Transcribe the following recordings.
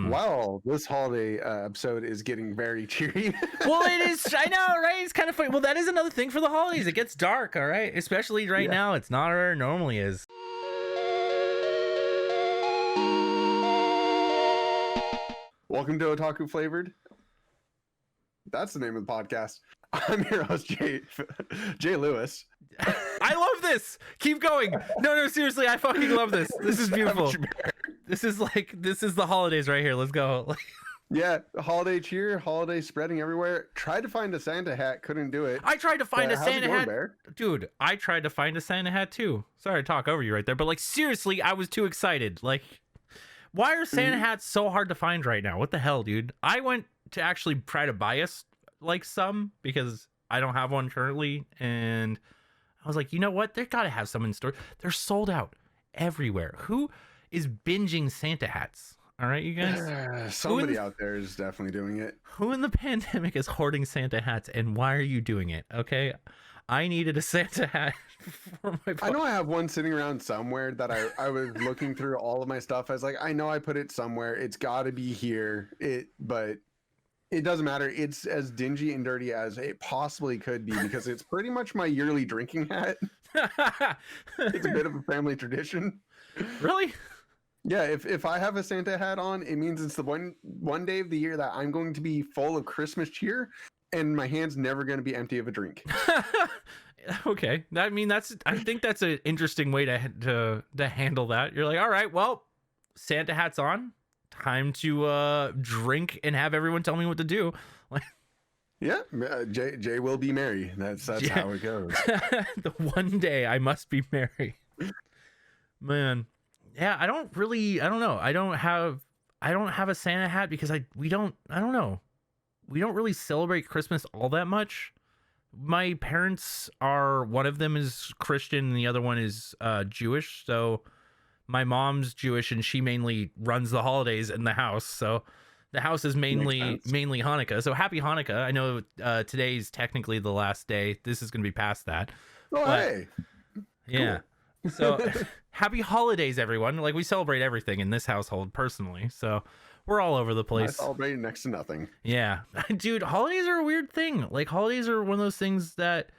Wow, this holiday episode is getting very cheery. Well, it is. I know, right? It's kind of funny. Well, that is another thing for the holidays. It gets dark, all right? Especially right now. It's not where it normally is. Welcome to Otaku Flavored. That's the name of the podcast. I'm your host, Jay Lewis. I love this. Keep going. No, seriously, I fucking love this. This is beautiful. This is the holidays right here. Let's go. Yeah, holiday cheer, holiday spreading everywhere. Tried to find a Santa hat, couldn't do it. I tried to find a Santa hat. Bear? Dude, I tried to find a Santa hat too. Sorry to talk over you right there, but like seriously, I was too excited. Like, why are Santa hats so hard to find right now? What the hell, dude? I went to actually try to buy us like some because I don't have one currently, and I was like, you know what? They gotta have some in store. They're sold out everywhere. Who is binging Santa hats? All right, you guys. Somebody out there is definitely doing it. Who in the pandemic is hoarding Santa hats, and why are you doing it? Okay, I needed a Santa hat for my. I know I have one sitting around somewhere that I was looking through all of my stuff. I was like, I know I put it somewhere. It's got to be here. But it doesn't matter. It's as dingy and dirty as it possibly could be because it's pretty much my yearly drinking hat. It's a bit of a family tradition. Really? Yeah, if I have a Santa hat on, it means it's the one day of the year that I'm going to be full of Christmas cheer, and my hand's never going to be empty of a drink. Okay, I think that's an interesting way to handle that. You're like, all right, well, Santa hat's on. Time to drink and have everyone tell me what to do. Like, yeah, Jay will be merry. That's how it goes. The one day I must be merry. Man. Yeah, I don't know. I don't have a Santa hat because we don't really celebrate Christmas all that much. My parents one of them is Christian and the other one is Jewish. So my mom's Jewish and she mainly runs the holidays in the house. So the house is mainly Hanukkah. So happy Hanukkah. I know today's technically the last day. This is going to be past that. Oh, hey. Yeah. Cool. So happy holidays, everyone. Like, we celebrate everything in this household personally. So we're all over the place. I celebrate next to nothing. Yeah. Dude, holidays are a weird thing. Like, holidays are one of those things that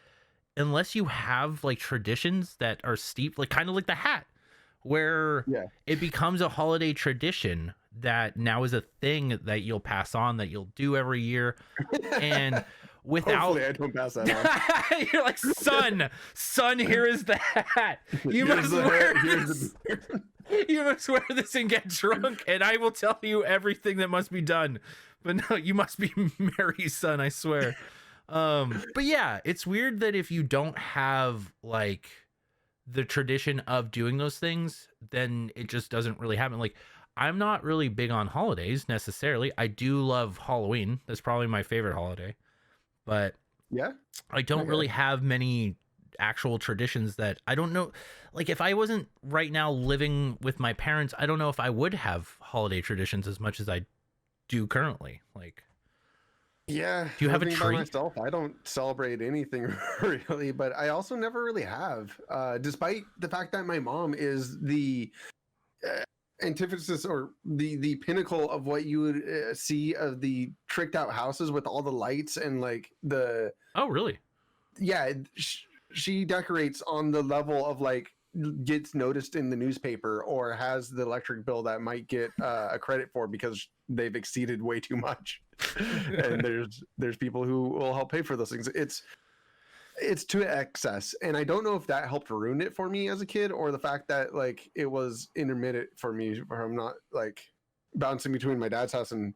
unless you have like traditions that are steep, like kind of like the hat, where it becomes a holiday tradition that now is a thing that you'll pass on, that you'll do every year. And without, hopefully I don't pass that on. You're like, son, here is the hat. You must wear this. You must wear this and get drunk, and I will tell you everything that must be done. But no, you must be merry, son, I swear. But yeah, it's weird that if you don't have like the tradition of doing those things, then it just doesn't really happen. Like, I'm not really big on holidays necessarily. I do love Halloween. That's probably my favorite holiday. But yeah, I don't really have many actual traditions that I don't know. Like, if I wasn't right now living with my parents, I don't know if I would have holiday traditions as much as I do currently. Like, yeah. Do you have a tree? By myself, I don't celebrate anything really, but I also never really have. Despite the fact that my mom is the antithesis or the pinnacle of what you would see of the tricked out houses with all the lights and like the. Oh, really? Yeah, she decorates on the level of like gets noticed in the newspaper or has the electric bill that might get a credit for because they've exceeded way too much. And there's people who will help pay for those things. It's to excess, and I don't know if that helped ruin it for me as a kid or the fact that like it was intermittent for me where I'm not like bouncing between my dad's house and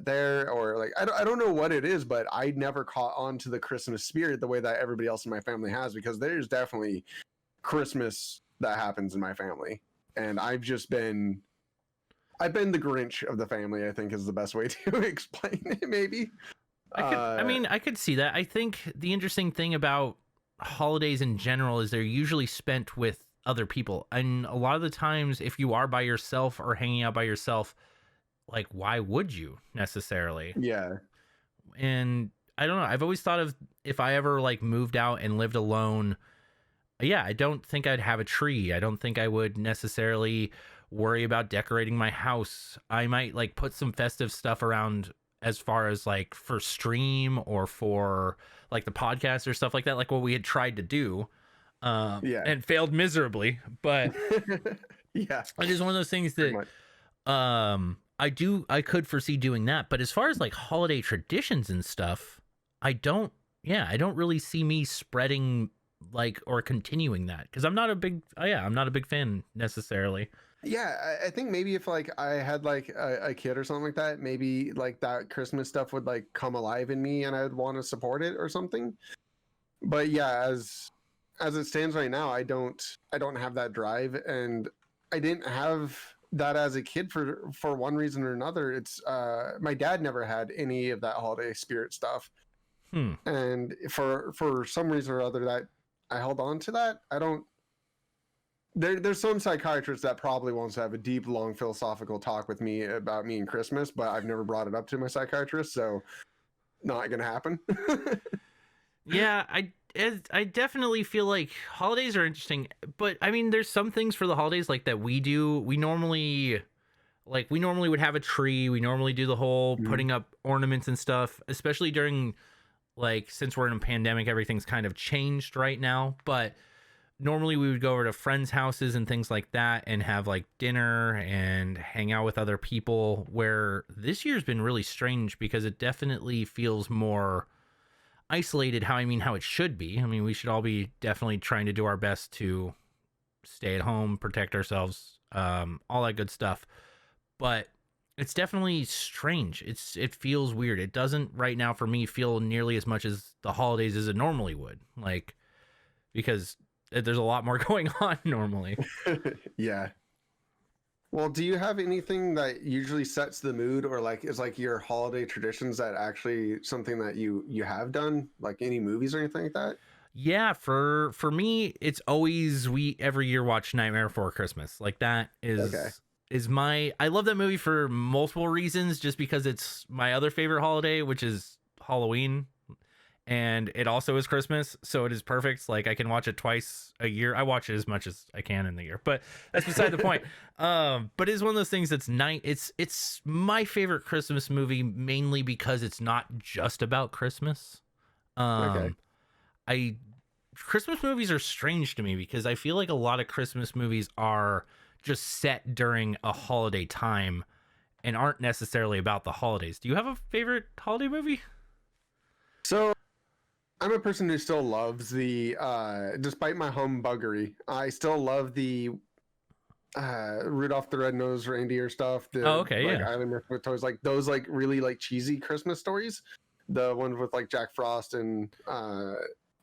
there, or like I don't know what it is, but I never caught on to the Christmas spirit the way that everybody else in my family has, because there's definitely Christmas that happens in my family, and I've been the Grinch of the family, I think is the best way to explain it, maybe. I could see that. I think the interesting thing about holidays in general is they're usually spent with other people. And a lot of the times, if you are by yourself or hanging out by yourself, like, why would you necessarily? Yeah. And I don't know. I've always thought of if I ever like moved out and lived alone, yeah, I don't think I'd have a tree. I don't think I would necessarily worry about decorating my house. I might like put some festive stuff around as far as like for stream or for like the podcast or stuff like that, like what we had tried to do, Yeah. and failed miserably. But Yeah. it is one of those things Pretty that much. I could foresee doing that. But as far as like holiday traditions and stuff, I don't really see me spreading like or continuing that, because I'm not a big fan necessarily. Yeah, I think maybe if like I had like a kid or something like that, maybe like that Christmas stuff would like come alive in me and I would want to support it or something. But yeah, as it stands right now, I don't have that drive, and I didn't have that as a kid for one reason or another. It's my dad never had any of that holiday spirit stuff. And for some reason or other that I held on to that. I don't there's some psychiatrists that probably wants to have a deep, long philosophical talk with me about me and Christmas, but I've never brought it up to my psychiatrist, so not gonna happen. Yeah, I definitely feel like holidays are interesting, but I mean, there's some things for the holidays like that we do. We normally would have a tree. We normally do the whole putting up ornaments and stuff, especially during like, since we're in a pandemic, everything's kind of changed right now, but normally we would go over to friends' houses and things like that and have like dinner and hang out with other people, where this year's been really strange because it definitely feels more isolated, how it should be. I mean, we should all be definitely trying to do our best to stay at home, protect ourselves, all that good stuff. But it's definitely strange. It feels weird. It doesn't right now for me feel nearly as much as the holidays as it normally would. Like, because there's a lot more going on normally. Yeah. Well, do you have anything that usually sets the mood, or like is like your holiday traditions that actually something that you have done, like any movies or anything like that? Yeah, for me, it's always, we every year watch Nightmare Before Christmas. Like that is my, I love that movie for multiple reasons, just because it's my other favorite holiday, which is Halloween. And it also is Christmas, so it is perfect. Like, I can watch it twice a year. I watch it as much as I can in the year, but that's beside the point. But it's one of those things that's it's my favorite Christmas movie, mainly because it's not just about Christmas. Christmas movies are strange to me because I feel like a lot of Christmas movies are just set during a holiday time and aren't necessarily about the holidays. Do you have a favorite holiday movie? So I'm a person who still loves the, despite my humbuggery, I still love the Rudolph the Red-Nosed Reindeer stuff. Island with Toys, like those like really like cheesy Christmas stories. The ones with like Jack Frost and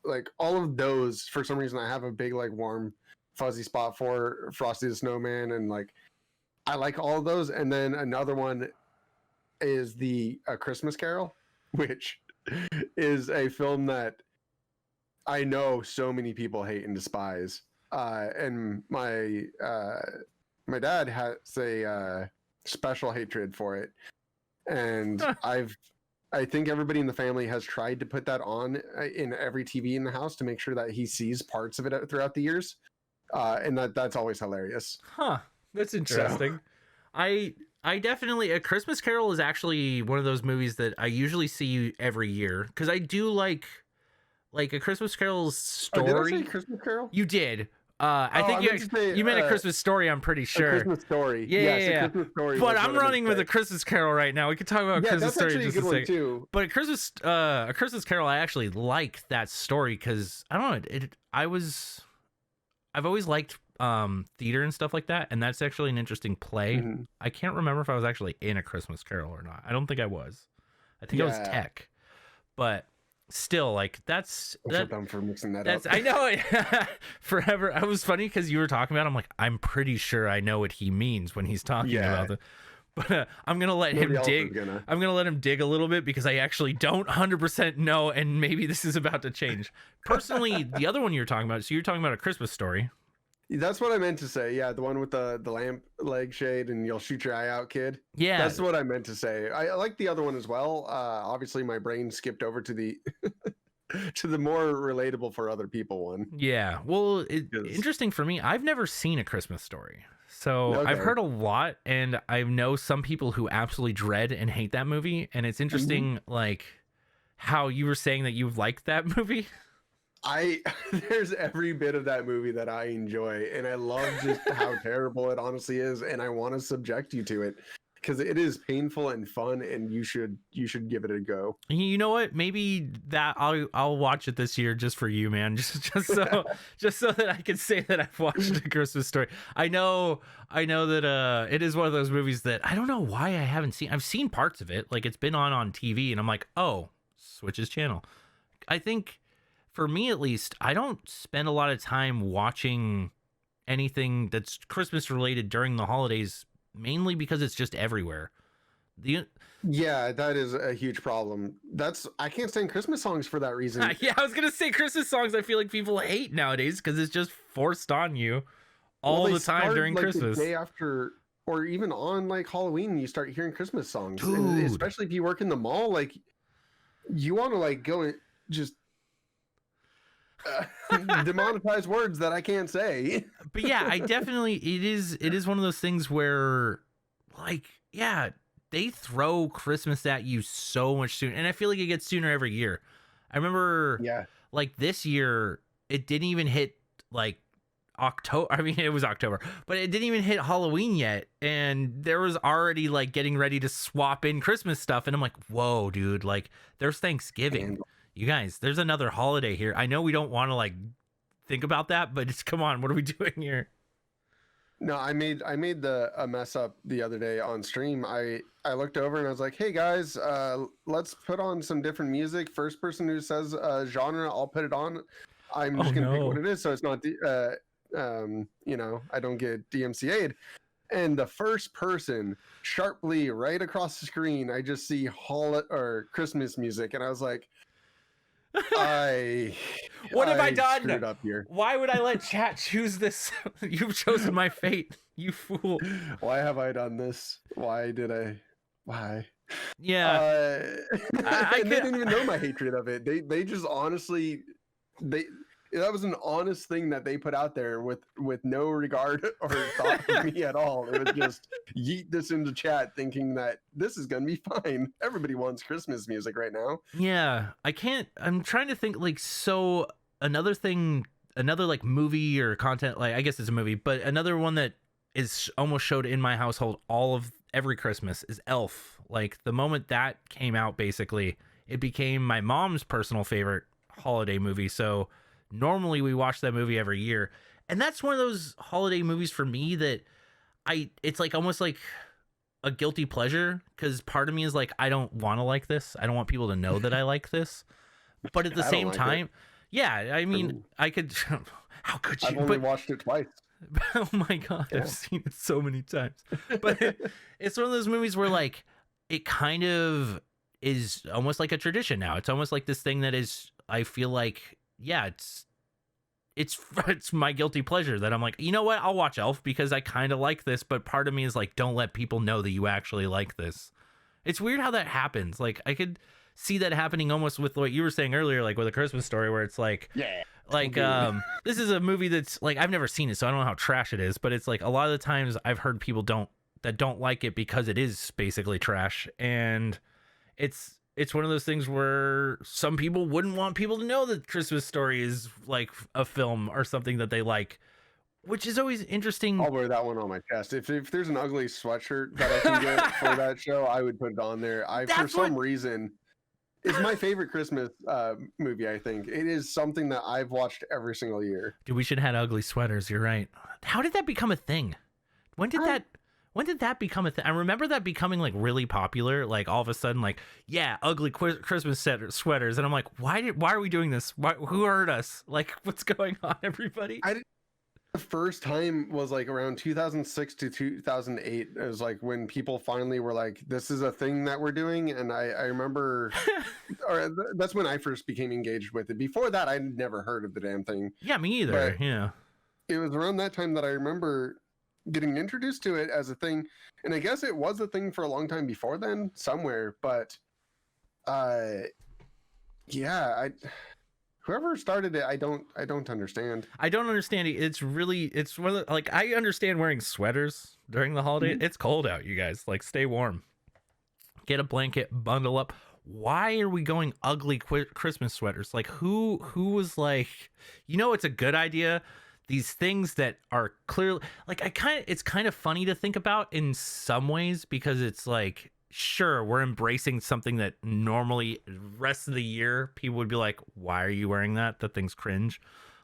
like all of those. For some reason, I have a big like warm fuzzy spot for Frosty the Snowman, and like I like all of those. And then another one is the Christmas Carol, which is a film that I know so many people hate and despise. And my dad has a special hatred for it. And I think everybody in the family has tried to put that on in every TV in the house to make sure that he sees parts of it throughout the years. And that's always hilarious. Huh. That's interesting. So. I definitely, A Christmas Carol is actually one of those movies that I usually see every year, because I do like A Christmas Carol's story. Oh, did I say Christmas Carol? You did. I think you meant A Christmas Story, I'm pretty sure. A Christmas Story. Yeah. A Christmas Story. But I'm running with A Christmas Carol right now. We could talk about Christmas Story in just a second. Too. But A Christmas Carol, I actually like that story because I don't know. I've always liked theater and stuff like that, and that's actually an interesting play. I can't remember if I was actually in A Christmas Carol or not. I don't think I was. I think I was tech, but still, like that's dumb for mixing that up. I know it. Forever. I was funny because you were talking about it. I'm like, I'm pretty sure I know what he means when he's talking about it. But I'm gonna let him dig. I'm gonna let him dig a little bit because I actually don't 100% know, and maybe this is about to change. Personally, the other one you were talking about. So you're talking about A Christmas Story. That's what I meant to say. Yeah, the one with the lamp leg shade and you'll shoot your eye out, kid. Yeah, that's what I meant to say. I like the other one as well. Obviously, my brain skipped over to the to the more relatable for other people one. Yeah. Well, 'Cause- interesting for me. I've never seen A Christmas Story. So I've Okay. heard a lot, and I know some people who absolutely dread and hate that movie. And it's interesting, like how you were saying that you liked that movie. There's every bit of that movie that I enjoy, and I love just how terrible it honestly is, and I want to subject you to it because it is painful and fun, and you should give it a go. You know what? Maybe that I'll watch it this year just for you, man. Just so that I can say that I've watched A Christmas Story. I know that it is one of those movies that I don't know why I haven't seen. I've seen parts of it, like it's been on TV, and I'm like, oh, switches channel. I think for me at least, I don't spend a lot of time watching anything that's Christmas related during the holidays, mainly because it's just everywhere. Yeah, that is a huge problem. I can't stand Christmas songs for that reason. Yeah, I was gonna say Christmas songs. I feel like people hate nowadays because it's just forced on you all the time during Christmas. The day after, or even on like Halloween, you start hearing Christmas songs, Dude. and especially if you work in the mall, like you want to like go and just demonetize words that I can't say. But yeah, I definitely it is one of those things where, like, yeah, they throw Christmas at you so much sooner, and I feel like it gets sooner every year. I remember, like this year, it didn't even hit like October. I mean, it was October, but it didn't even hit Halloween yet, and there was already like getting ready to swap in Christmas stuff, and I'm like, whoa, dude! Like, there's Thanksgiving. You guys, there's another holiday here. I know we don't want to like think about that, but just come on, what are we doing here? No, I made a mess up the other day on stream. I looked over and I was like, "Hey guys, let's put on some different music. First person who says genre, I'll put it on. I'm just gonna pick what it is, so it's not I don't get DMCA'd." And the first person, sharply right across the screen, I just see Christmas music, and I was like, what have I done? Screwed up here. Why would I let chat choose this? You've chosen my fate, you fool. Why have I done this? Why? Yeah. They didn't even know my hatred of it. They just honestly, that was an honest thing that they put out there with no regard or thought for me at all. It was just yeet this into chat thinking that this is gonna be fine. Everybody wants Christmas music right now. Yeah, I'm trying to think, like, so another like movie or content, like I guess it's a movie, but another one that is almost showed in my household every Christmas is Elf. Like the moment that came out, basically it became my mom's personal favorite holiday movie. So normally we watch that movie every year, and that's one of those holiday movies for me that it's like almost like a guilty pleasure, because part of me is like, I don't want to like this, I don't want people to know that I like this, but at the same time, yeah, I mean, I could how could you? I've only watched it twice. Oh my god, yeah. I've seen it so many times. But it's one of those movies where like it kind of is almost like a tradition now. It's almost like this thing that is, I feel like, yeah, it's my guilty pleasure that I'm like, you know what, I'll watch Elf because I kind of like this, but part of me is like, don't let people know that you actually like this. It's weird how that happens. Like I could see that happening almost with what you were saying earlier, like with A Christmas Story, where it's like, yeah, like this is a movie that's like, I've never seen it, so I don't know how trash it is, but it's like a lot of the times I've heard people don't like it because it is basically trash, and it's one of those things where some people wouldn't want people to know that Christmas Story is like a film or something that they like, which is always interesting. I'll wear that one on my chest. If there's an ugly sweatshirt that I can get for that show, I would put it on there. For some reason, it's my favorite Christmas movie, I think. It is something that I've watched every single year. Dude, we should have had ugly sweaters. You're right. How did that become a thing? When did that become a thing? I remember that becoming like really popular, like all of a sudden, like, yeah, ugly Christmas sweaters. And I'm like, why are we doing this? Who hurt us? Like, what's going on, everybody? The first time was like around 2006 to 2008. It was like when people finally were like, this is a thing that we're doing. And I remember, that's when I first became engaged with it. Before that, I'd never heard of the damn thing. Yeah, me either. But yeah. It was around that time that I remember getting introduced to it as a thing. And I guess it was a thing for a long time before then, somewhere. But yeah, whoever started it, I don't understand. I don't understand it. It's one of like, I understand wearing sweaters during the holiday. It's cold out, you guys. Like, stay warm. Get a blanket, bundle up. Why are we going ugly Christmas sweaters? Like, who was like, it's a good idea. These things that are clearly like, it's kind of funny to think about in some ways, because it's like, sure, we're embracing something that normally rest of the year people would be like, why are you wearing that? That thing's cringe.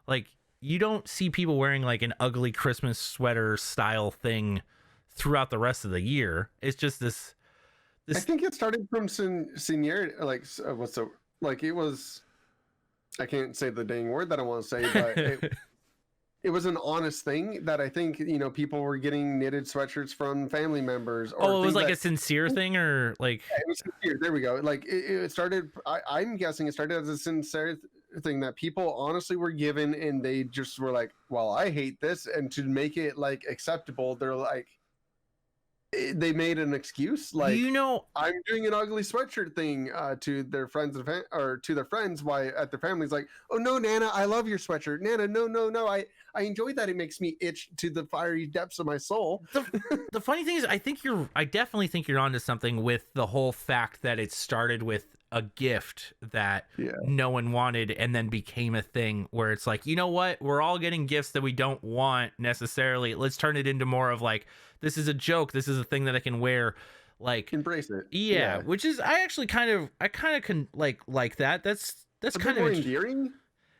Like, you don't see people wearing like an ugly Christmas sweater style thing throughout the rest of the year. It's just this. I think it started from seniority, like it was. I can't say the dang word that I want to say, but it was an honest thing that I think, people were getting knitted sweatshirts from family members. Or it was like a sincere thing, or like. Yeah, it was sincere. There we go. Like it started. I'm guessing it started as a sincere thing that people honestly were given, and they just were like, "Well, I hate this," and to make it like acceptable, they're like. They made an excuse, like, I'm doing an ugly sweatshirt thing to their friends or to their friends. Why at their families like, oh no, Nana, I love your sweatshirt. Nana, no, I enjoy that. It makes me itch to the fiery depths of my soul. The funny thing is, I definitely think you're onto something with the whole fact that it started with a gift that no one wanted and then became a thing where it's like, you know what, we're all getting gifts that we don't want necessarily. Let's turn it into more of like, this is a joke, this is a thing that I can wear, like, embrace it. Yeah. Which is, I kind of can like that. That's kind of more endearing.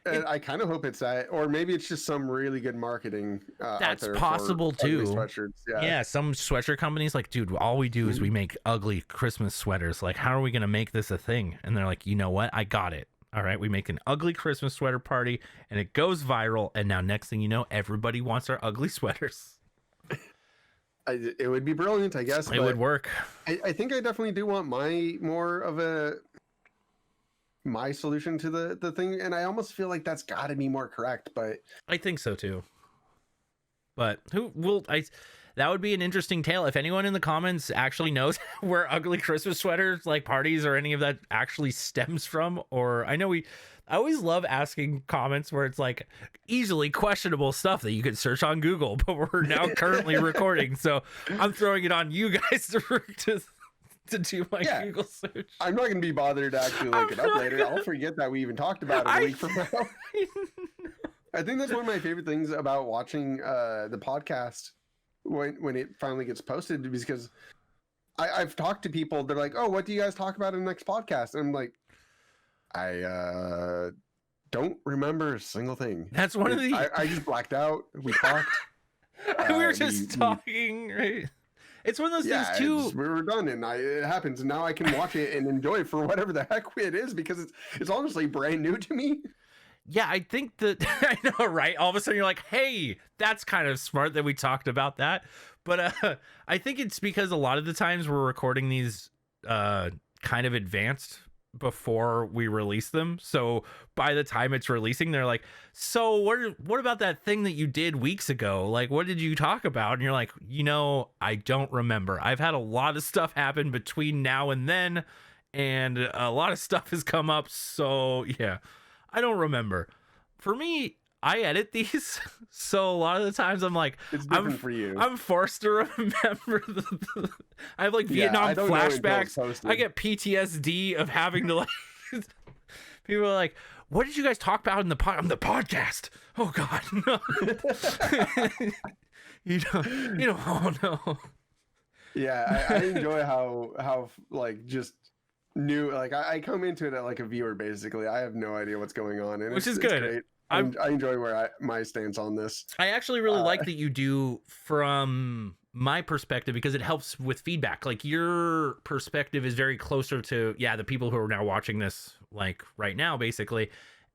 And I kind of hope it's that, or maybe it's just some really good marketing. That's possible too. Sweatshirts. Yeah, some sweatshirt companies like, dude, all we do is we make ugly Christmas sweaters. Like, how are we gonna make this a thing? And they're like, you know what? I got it. All right, we make an ugly Christmas sweater party, and it goes viral. And now, next thing you know, everybody wants our ugly sweaters. It would be brilliant, I guess. It would work. I think I definitely do want my solution to the thing, and I almost feel like that's got to be more correct, but I think so too. But that would be an interesting tale if anyone in the comments actually knows where ugly Christmas sweaters, like parties or any of that, actually stems from. Or I always love asking comments where it's like easily questionable stuff that you could search on Google, but we're now currently recording, so I'm throwing it on you guys to do my Google search. I'm not going to be bothered to actually look it up later. I'll forget that we even talked about it a week from now. I think that's one of my favorite things about watching the podcast when it finally gets posted, because I've talked to people. They're like, "Oh, what do you guys talk about in the next podcast?" And I'm like, I don't remember a single thing. That's one of the. I just blacked out. We talked. We were just talking, right? It's one of those things too. We were done, and it happens. And now I can watch it and enjoy it for whatever the heck it is, because it's honestly brand new to me. Yeah, I think that I know, right? All of a sudden, you're like, "Hey, that's kind of smart that we talked about that." But I think it's because a lot of the times we're recording these kind of advanced before we release them. So by the time it's releasing, they're like, "So what about that thing that you did weeks ago? Like, what did you talk about?" And you're like, I don't remember. I've had a lot of stuff happen between now and then, and a lot of stuff has come up. So yeah, I don't remember. For me, I edit these, so a lot of the times I'm like, it's different for you. I'm forced to remember I have like Vietnam flashbacks. I get PTSD of having to like. People are like, "What did you guys talk about in the podcast?" Oh God, no. Oh no. Yeah, I enjoy how like just new. Like I come into it at like a viewer basically. I have no idea what's going on, and which is good. Great. I enjoy my stance on this. I actually really like that you do from my perspective, because it helps with feedback. Like, your perspective is very closer to the people who are now watching this like right now basically,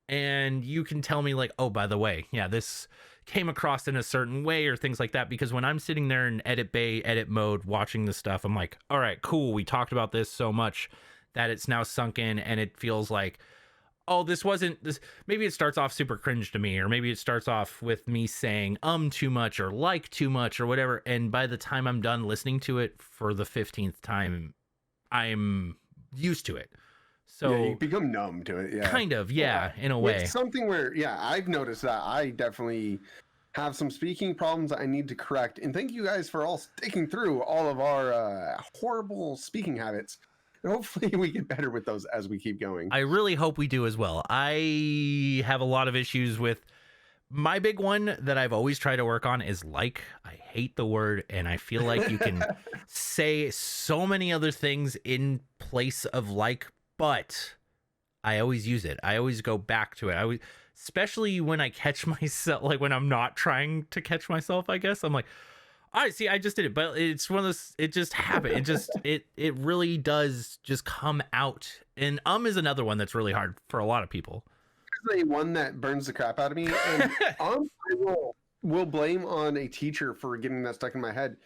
and you can tell me like, oh, by the way, this came across in a certain way or things like that, because when I'm sitting there in edit mode watching the stuff, I'm like, all right, cool, we talked about this so much that it's now sunk in, and it feels like, oh, this wasn't this. Maybe it starts off super cringe to me, or maybe it starts off with me saying too much or like too much or whatever. And by the time I'm done listening to it for the 15th time, I'm used to it. Yeah, you So become numb to it. Yeah. kind of, Yeah. yeah, in a It's way. something where, yeah, I've noticed that I definitely have some speaking problems I need to correct. And thank you guys for all sticking through all of our horrible speaking habits. And hopefully we get better with those as we keep going. I really hope we do as well. I have a lot of issues with my big one that I've always tried to work on is like. I hate the word, and I feel like you can say so many other things in place of like, but I always use it. I always go back to it. Especially when I catch myself, like when I'm not trying to catch myself, I guess. I'm like, I see, I just did it, but it's one of those, it just happened. It really does just come out. And is another one that's really hard for a lot of people. There's one that burns the crap out of me. And I will blame on a teacher for getting that stuck in my head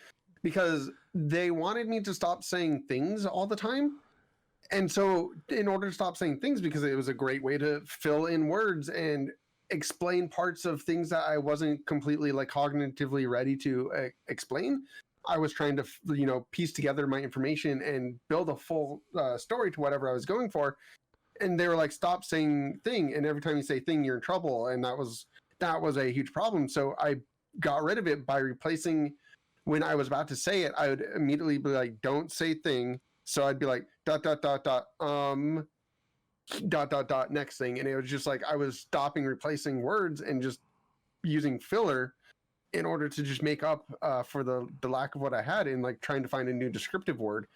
because they wanted me to stop saying things all the time. And so in order to stop saying things, because it was a great way to fill in words and explain parts of things that I wasn't completely like cognitively ready to explain, I was trying to, piece together my information and build a full story to whatever I was going for. And they were like, stop saying thing. And every time you say thing, you're in trouble. And that was a huge problem. So I got rid of it by replacing, when I was about to say it, I would immediately be like, don't say thing. So I'd be like, ... next thing. And it was just like, I was stopping replacing words and just using filler in order to just make up for the lack of what I had in like trying to find a new descriptive word.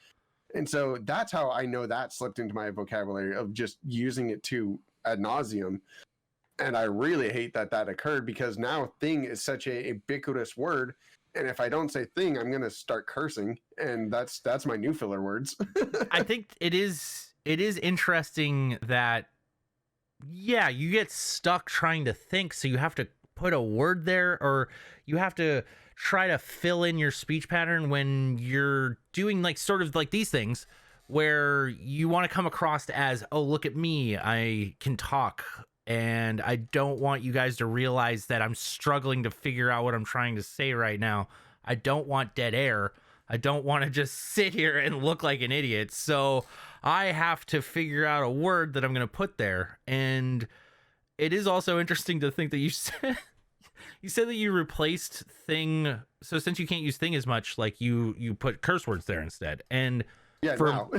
And so that's how I know that slipped into my vocabulary of just using it to ad nauseum. And I really hate that occurred because now thing is such a ubiquitous word. And if I don't say thing, I'm going to start cursing. And that's my new filler words. I think it is interesting that, yeah, you get stuck trying to think. So you have to put a word there, or you have to try to fill in your speech pattern when you're doing like sort of like these things where you want to come across as, oh, look at me, I can talk. And I don't want you guys to realize that I'm struggling to figure out what I'm trying to say right now. I don't want dead air. I don't want to just sit here and look like an idiot. So I have to figure out a word that I'm going to put there. And it is also interesting to think that you said that you replaced thing. So since you can't use thing as much, like you put curse words there instead. And yeah, now.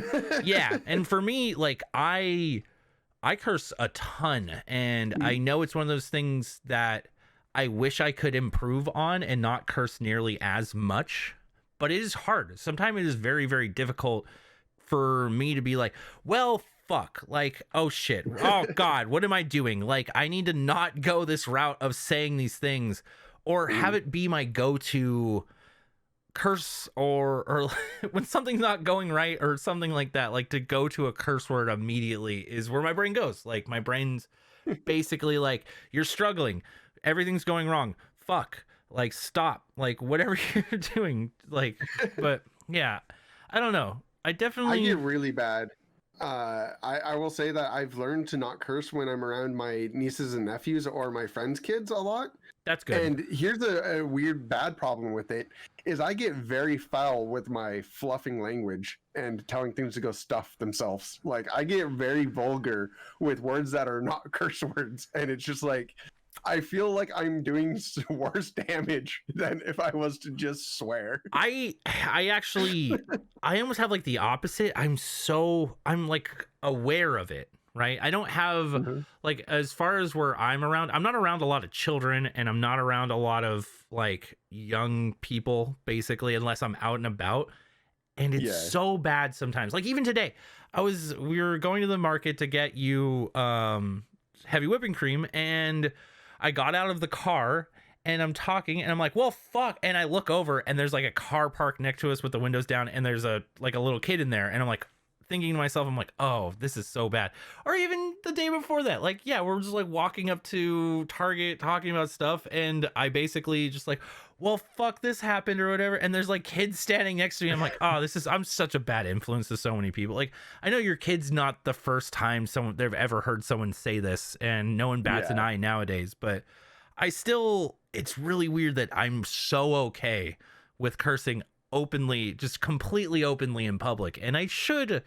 Yeah. And for me, like I curse a ton, and I know it's one of those things that I wish I could improve on and not curse nearly as much, but it is hard. Sometimes it is very, very difficult for me to be like, well, fuck, like, oh shit, oh god, what am I doing? Like, I need to not go this route of saying these things, or have it be my go-to curse, or when something's not going right or something like that, like to go to a curse word immediately is where my brain goes. Like, my brain's basically like, you're struggling, everything's going wrong, fuck, like, stop, like, whatever you're doing, like. But yeah, I don't know, I get really bad. I will say that I've learned to not curse when I'm around my nieces and nephews or my friends' kids a lot. That's good. And here's a weird bad problem with it is I get very foul with my fluffing language and telling things to go stuff themselves. Like, I get very vulgar with words that are not curse words, and it's just like, I feel like I'm doing worse damage than if I was to just swear. I actually, I almost have like the opposite. I'm like aware of it, right? I don't have like, as far as where I'm not around a lot of children, and I'm not around a lot of like young people, basically, unless I'm out and about. And it's so bad sometimes. Like, even today, we were going to the market to get you heavy whipping cream, and I got out of the car and I'm talking and I'm like, well, fuck. And I look over and there's like a car parked next to us with the windows down, and there's a little kid in there. And I'm like thinking to myself, I'm like, oh, this is so bad. Or even the day before that, like, yeah, we're just like walking up to Target talking about stuff, and I basically just like, well, fuck, this happened or whatever. And there's like kids standing next to me. I'm like, oh, I'm such a bad influence to so many people. Like, I know your kid's not the first time they've ever heard someone say this, and no one bats an eye nowadays, but it's really weird that I'm so okay with cursing openly, just completely openly in public. And I should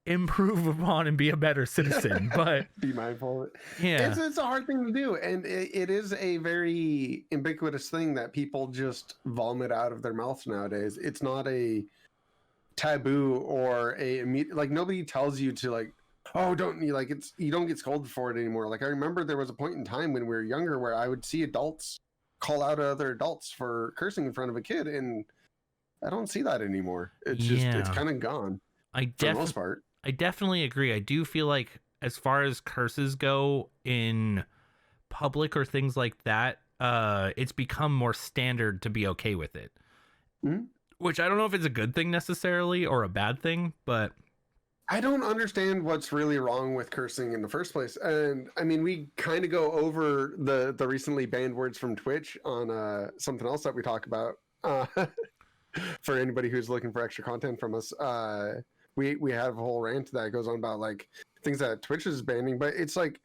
improve upon and be a better citizen. But be mindful of it. yeah, It's a hard thing to do, and it is a very ubiquitous thing that people just vomit out of their mouths nowadays. It's not a taboo or like nobody tells you to like, oh, don't you like it's you don't get scolded for it anymore. Like I remember there was a point in time when we were younger where I would see adults call out other adults for cursing in front of a kid, and I don't see that anymore. It's just it's kind of gone for the most part. I definitely agree. I do feel like as far as curses go in public or things like that, it's become more standard to be okay with it. Mm-hmm. Which I don't know if it's a good thing necessarily or a bad thing, but I don't understand what's really wrong with cursing in the first place. And I mean, we kind of go over the recently banned words from Twitch on something else that we talk about. For anybody who's looking for extra content from us, we have a whole rant that goes on about like things that Twitch is banning, but it's like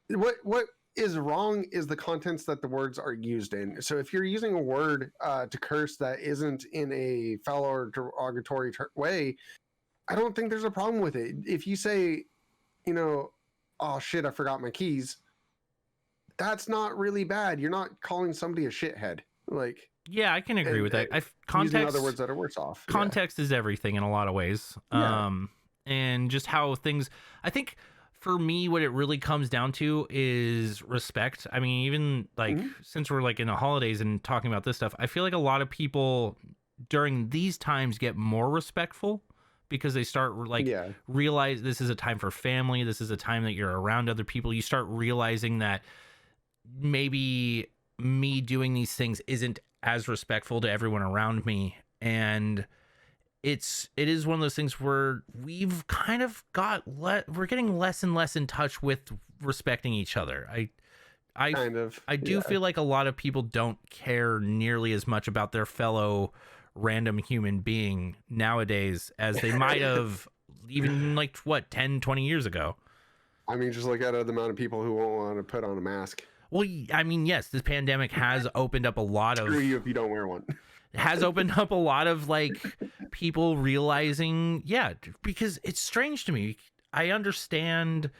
what is wrong is the contents that the words are used in. So if you're using a word to curse that isn't in a foul or derogatory way, I don't think there's a problem with it. If you say, you know, oh shit, I forgot my keys, that's not really bad. You're not calling somebody a shithead. Like, yeah, I can agree with that. Using other words that are worse off. Context is everything in a lot of ways. Yeah. And just how things, I think for me, what it really comes down to is respect. I mean, even like since we're like in the holidays and talking about this stuff, I feel like a lot of people during these times get more respectful because they start like realize this is a time for family. This is a time that you're around other people. You start realizing that maybe me doing these things isn't as respectful to everyone around me, and it is one of those things where we've kind of we're getting less and less in touch with respecting each other. I do feel like a lot of people don't care nearly as much about their fellow random human being nowadays as they might have even like 10, 20 years ago. I mean, just look at the amount of people who won't want to put on a mask. Well, I mean, yes, this pandemic has opened up a lot of... Screw you if you don't wear one. Has opened up a lot of, like, people realizing... Yeah, because it's strange to me. I understand,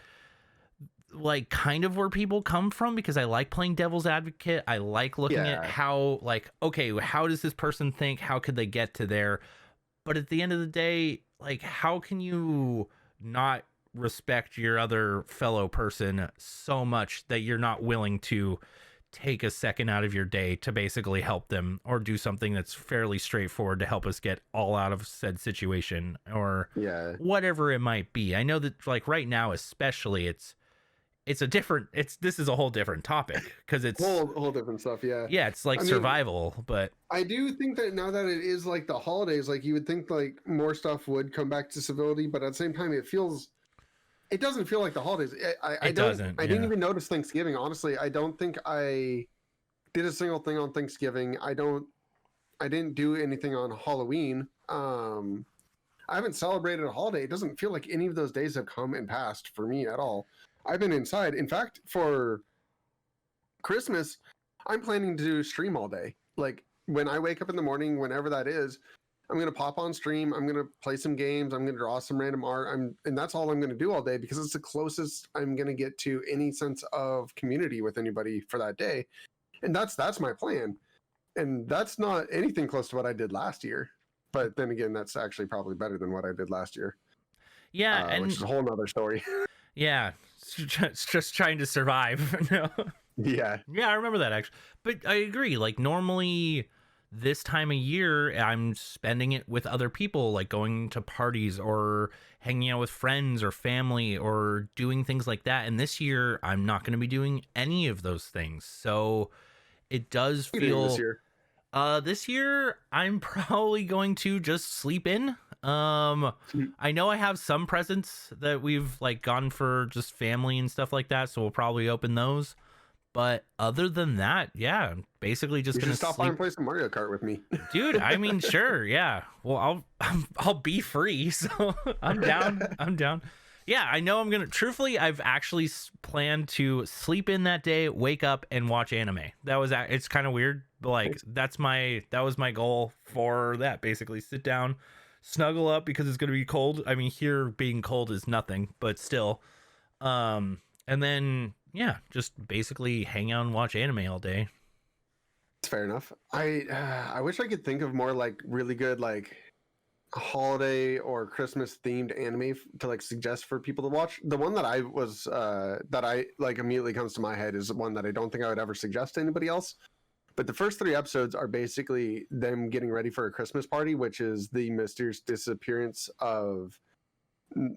like, kind of where people come from because I like playing devil's advocate. I like looking at how, like, okay, how does this person think? How could they get to there? But at the end of the day, like, how can you not respect your other fellow person so much that you're not willing to take a second out of your day to basically help them or do something that's fairly straightforward to help us get all out of said situation or whatever it might be. I know that like right now, especially this is a whole different topic because it's whole different stuff. Yeah. It's like survival, but I do think that now that it is like the holidays, like you would think like more stuff would come back to civility, but at the same time, it doesn't feel like the holidays. I didn't even notice Thanksgiving. Honestly, I don't think I did a single thing on Thanksgiving. I didn't do anything on Halloween. I haven't celebrated a holiday. It doesn't feel like any of those days have come and passed for me at all. I've been inside. In fact, for Christmas, I'm planning to do stream all day. Like when I wake up in the morning, whenever that is, I'm going to pop on stream. I'm going to play some games. I'm going to draw some random art. And that's all I'm going to do all day because it's the closest I'm going to get to any sense of community with anybody for that day. And that's my plan. And that's not anything close to what I did last year. But then again, that's actually probably better than what I did last year. Yeah. And which is a whole nother story. Yeah. It's just trying to survive. No. Yeah. Yeah, I remember that actually. But I agree. Like normally this time of year, I'm spending it with other people, like going to parties or hanging out with friends or family or doing things like that. And this year, I'm not going to be doing any of those things. So it does feel... This year, I'm probably going to just sleep in. I know I have some presents that we've like gone for just family and stuff like that. So we'll probably open those. But other than that, yeah, I'm basically just gonna stop by and play some Mario Kart with me, dude. I mean, sure, yeah. Well, I'll be free, so I'm down. I'm down. Yeah, I know I'm gonna. Truthfully, I've actually planned to sleep in that day, wake up, and watch anime. It's kind of weird, but like that was my goal for that. Basically, sit down, snuggle up because it's going to be cold. I mean, here being cold is nothing, but still. And then yeah, just basically hang out and watch anime all day. It's fair enough. I wish I could think of more like really good like holiday or Christmas themed anime to like suggest for people to watch. The one that I like immediately comes to my head is one that I don't think I would ever suggest to anybody else. But the first 3 episodes are basically them getting ready for a Christmas party, which is the mysterious disappearance of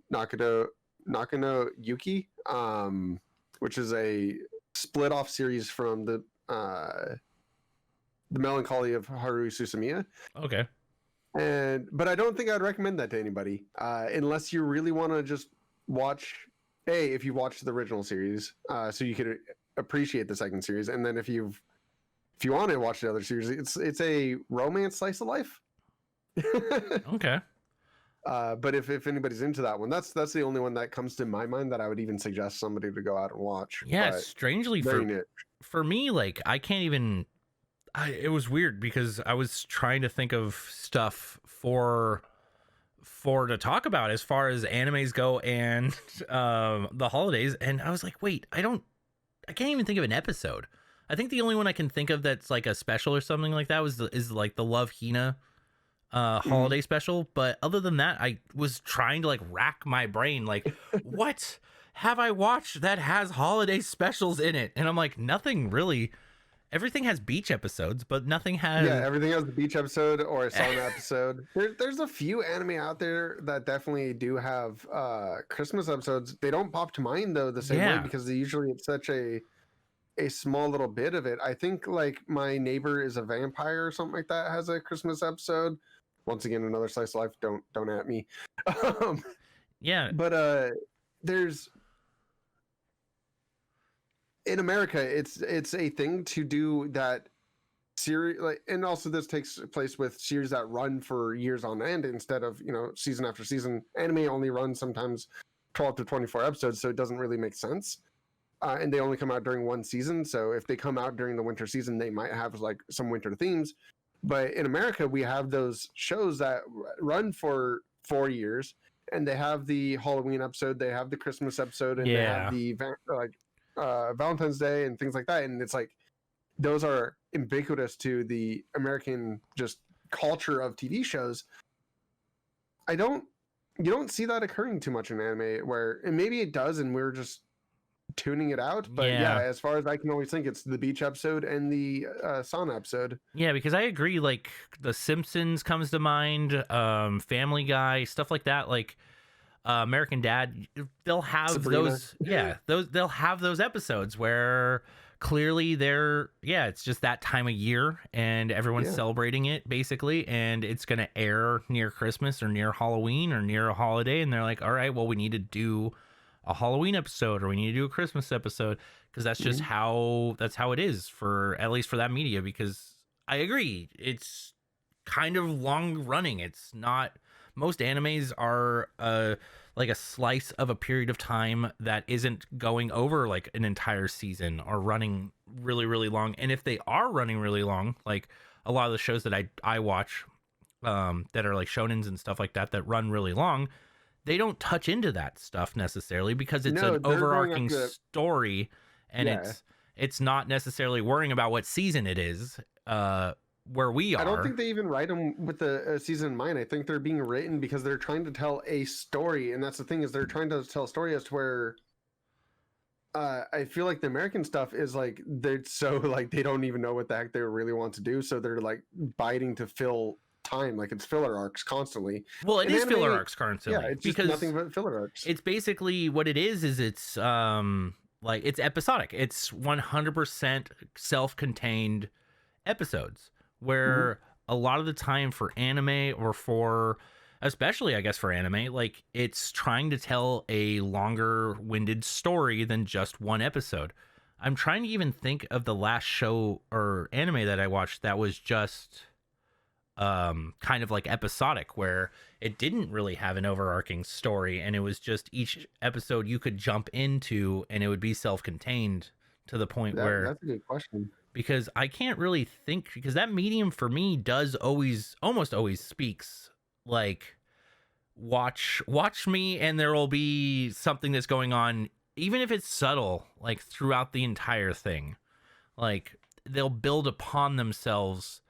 Nakano Yuki, which is a split off series from the Melancholy of Haru Susumiya. Okay. But I don't think I'd recommend that to anybody, unless you really want to just watch. If you watched the original series, so you could appreciate the second series, and then if you want to watch the other series, it's a romance slice of life. Okay. But if anybody's into that one, that's the only one that comes to my mind that I would even suggest somebody to go out and watch. Yeah, But strangely for me, like I can't even. It was weird because I was trying to think of stuff for to talk about as far as animes go and the holidays, and I was like, wait, I can't even think of an episode. I think the only one I can think of that's like a special or something like that is like the Love Hina holiday special. But other than that, I was trying to like rack my brain, like what have I watched that has holiday specials in it? And I'm like, nothing really. Everything has beach episodes, but nothing has. Yeah, everything has a beach episode or a sauna episode. There's a few anime out there that definitely do have Christmas episodes. They don't pop to mind though the same way because it's such a small little bit of it. I think like My Neighbor is a Vampire or something like that has a Christmas episode. Once again, another slice of life. Don't at me. Yeah, but there's. In America, it's a thing to do that series, like, and also this takes place with series that run for years on end instead of season after season. Anime only runs sometimes 12 to 24 episodes, so it doesn't really make sense. And they only come out during one season, so if they come out during the winter season, they might have like some winter themes. But in America, we have those shows that run for 4 years, and they have the Halloween episode, they have the Christmas episode, and they have the Valentine's Day and things like that, and it's like those are ubiquitous to the American just culture of TV shows. You don't see that occurring too much in anime, and maybe it does, and we're just tuning it out. But yeah, as far as I can always think, it's the beach episode and the sauna episode. Yeah, because I agree. Like The Simpsons comes to mind, Family Guy, stuff like that. Like. American Dad, they'll have Sabrina. They'll have those episodes where clearly it's just that time of year and everyone's celebrating it basically, and it's going to air near Christmas or near Halloween or near a holiday, and they're like, all right, well, we need to do a Halloween episode or we need to do a Christmas episode, because that's just how it is for, at least for that media. Because I agree, it's kind of long running. It's not, most animes are like a slice of a period of time that isn't going over like an entire season or running really, really long. And if they are running really long, like a lot of the shows that I watch that are like shonens and stuff like that run really long, they don't touch into that stuff necessarily because it's an overarching story, and it's not necessarily worrying about what season it is. Where we are, I don't think they even write them with a season in mind. I think they're being written because they're trying to tell a story, and that's the thing, is they're trying to tell a story as to where I feel like the American stuff is like they're so like they don't even know what the heck they really want to do, so they're like biting to fill time, like it's filler arcs constantly. Well, it is filler arcs constantly. Yeah, it's just nothing but filler arcs. It's basically what it is it's like it's episodic. It's 100% self-contained episodes. Where a lot of the time for anime, or for especially I guess for anime, like it's trying to tell a longer winded story than just one episode. I'm trying to even think of the last show or anime that I watched that was just kind of like episodic, where it didn't really have an overarching story, and it was just each episode you could jump into and it would be self-contained to the point where that's a good question. Because I can't really think, because that medium for me does almost always speaks like watch me, and there will be something that's going on, even if it's subtle, like throughout the entire thing. Like they'll build upon themselves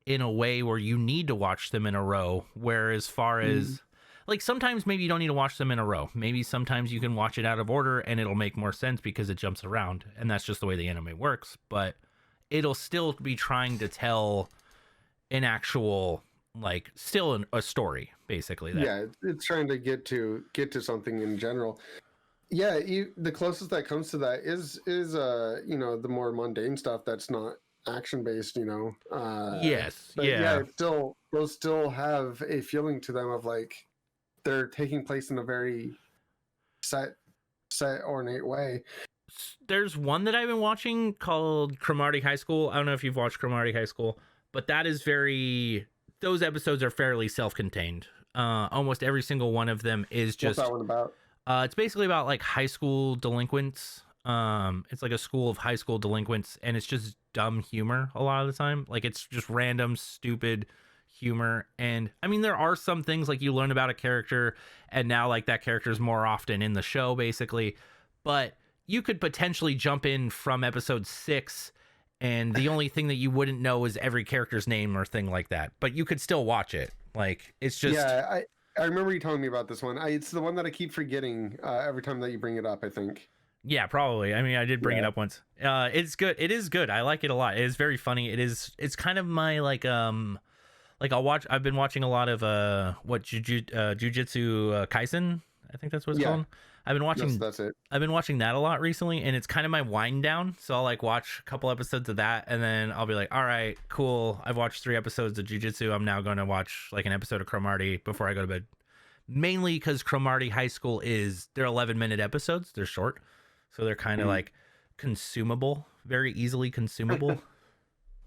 in a way where you need to watch them in a row. Where as far as like sometimes maybe you don't need to watch them in a row. Maybe sometimes you can watch it out of order and it'll make more sense because it jumps around, and that's just the way the anime works. But it'll still be trying to tell an actual, like, still a story, basically. It's trying to get to something in general. Yeah, the closest that comes to that is you know, the more mundane stuff that's not action based, you know. Yes, but yeah. Those still have a feeling to them of like they're taking place in a very set ornate way. There's one that I've been watching called Cromartie High School. I don't know if you've watched Cromartie High School, but that is those episodes are fairly self-contained. Almost every single one of them is just. What's that one about? It's basically about like high school delinquents. It's like a school of high school delinquents, and it's just dumb humor a lot of the time. Like it's just random, stupid humor. And I mean, there are some things like you learn about a character, and now like that character is more often in the show, basically. But you could potentially jump in from episode 6, and the only thing that you wouldn't know is every character's name or thing like that. But you could still watch it. Like it's just I remember you telling me about this one. It's the one that I keep forgetting every time that you bring it up, I think. Yeah, probably. I mean, I did bring it up once. It's good. It is good. I like it a lot. It is very funny. It's kind of my like I've been watching a lot of Jujutsu Kaisen. I think that's what it's called. I've been watching that's it. I've been watching that a lot recently, and it's kind of my wind down. So I'll like watch a couple episodes of that, and then I'll be like, all right, cool. I've watched 3 episodes of Jujutsu. I'm now going to watch like an episode of Cromartie before I go to bed. Mainly because Cromartie High School they're 11-minute episodes. They're short. So they're kind of like consumable, very easily consumable.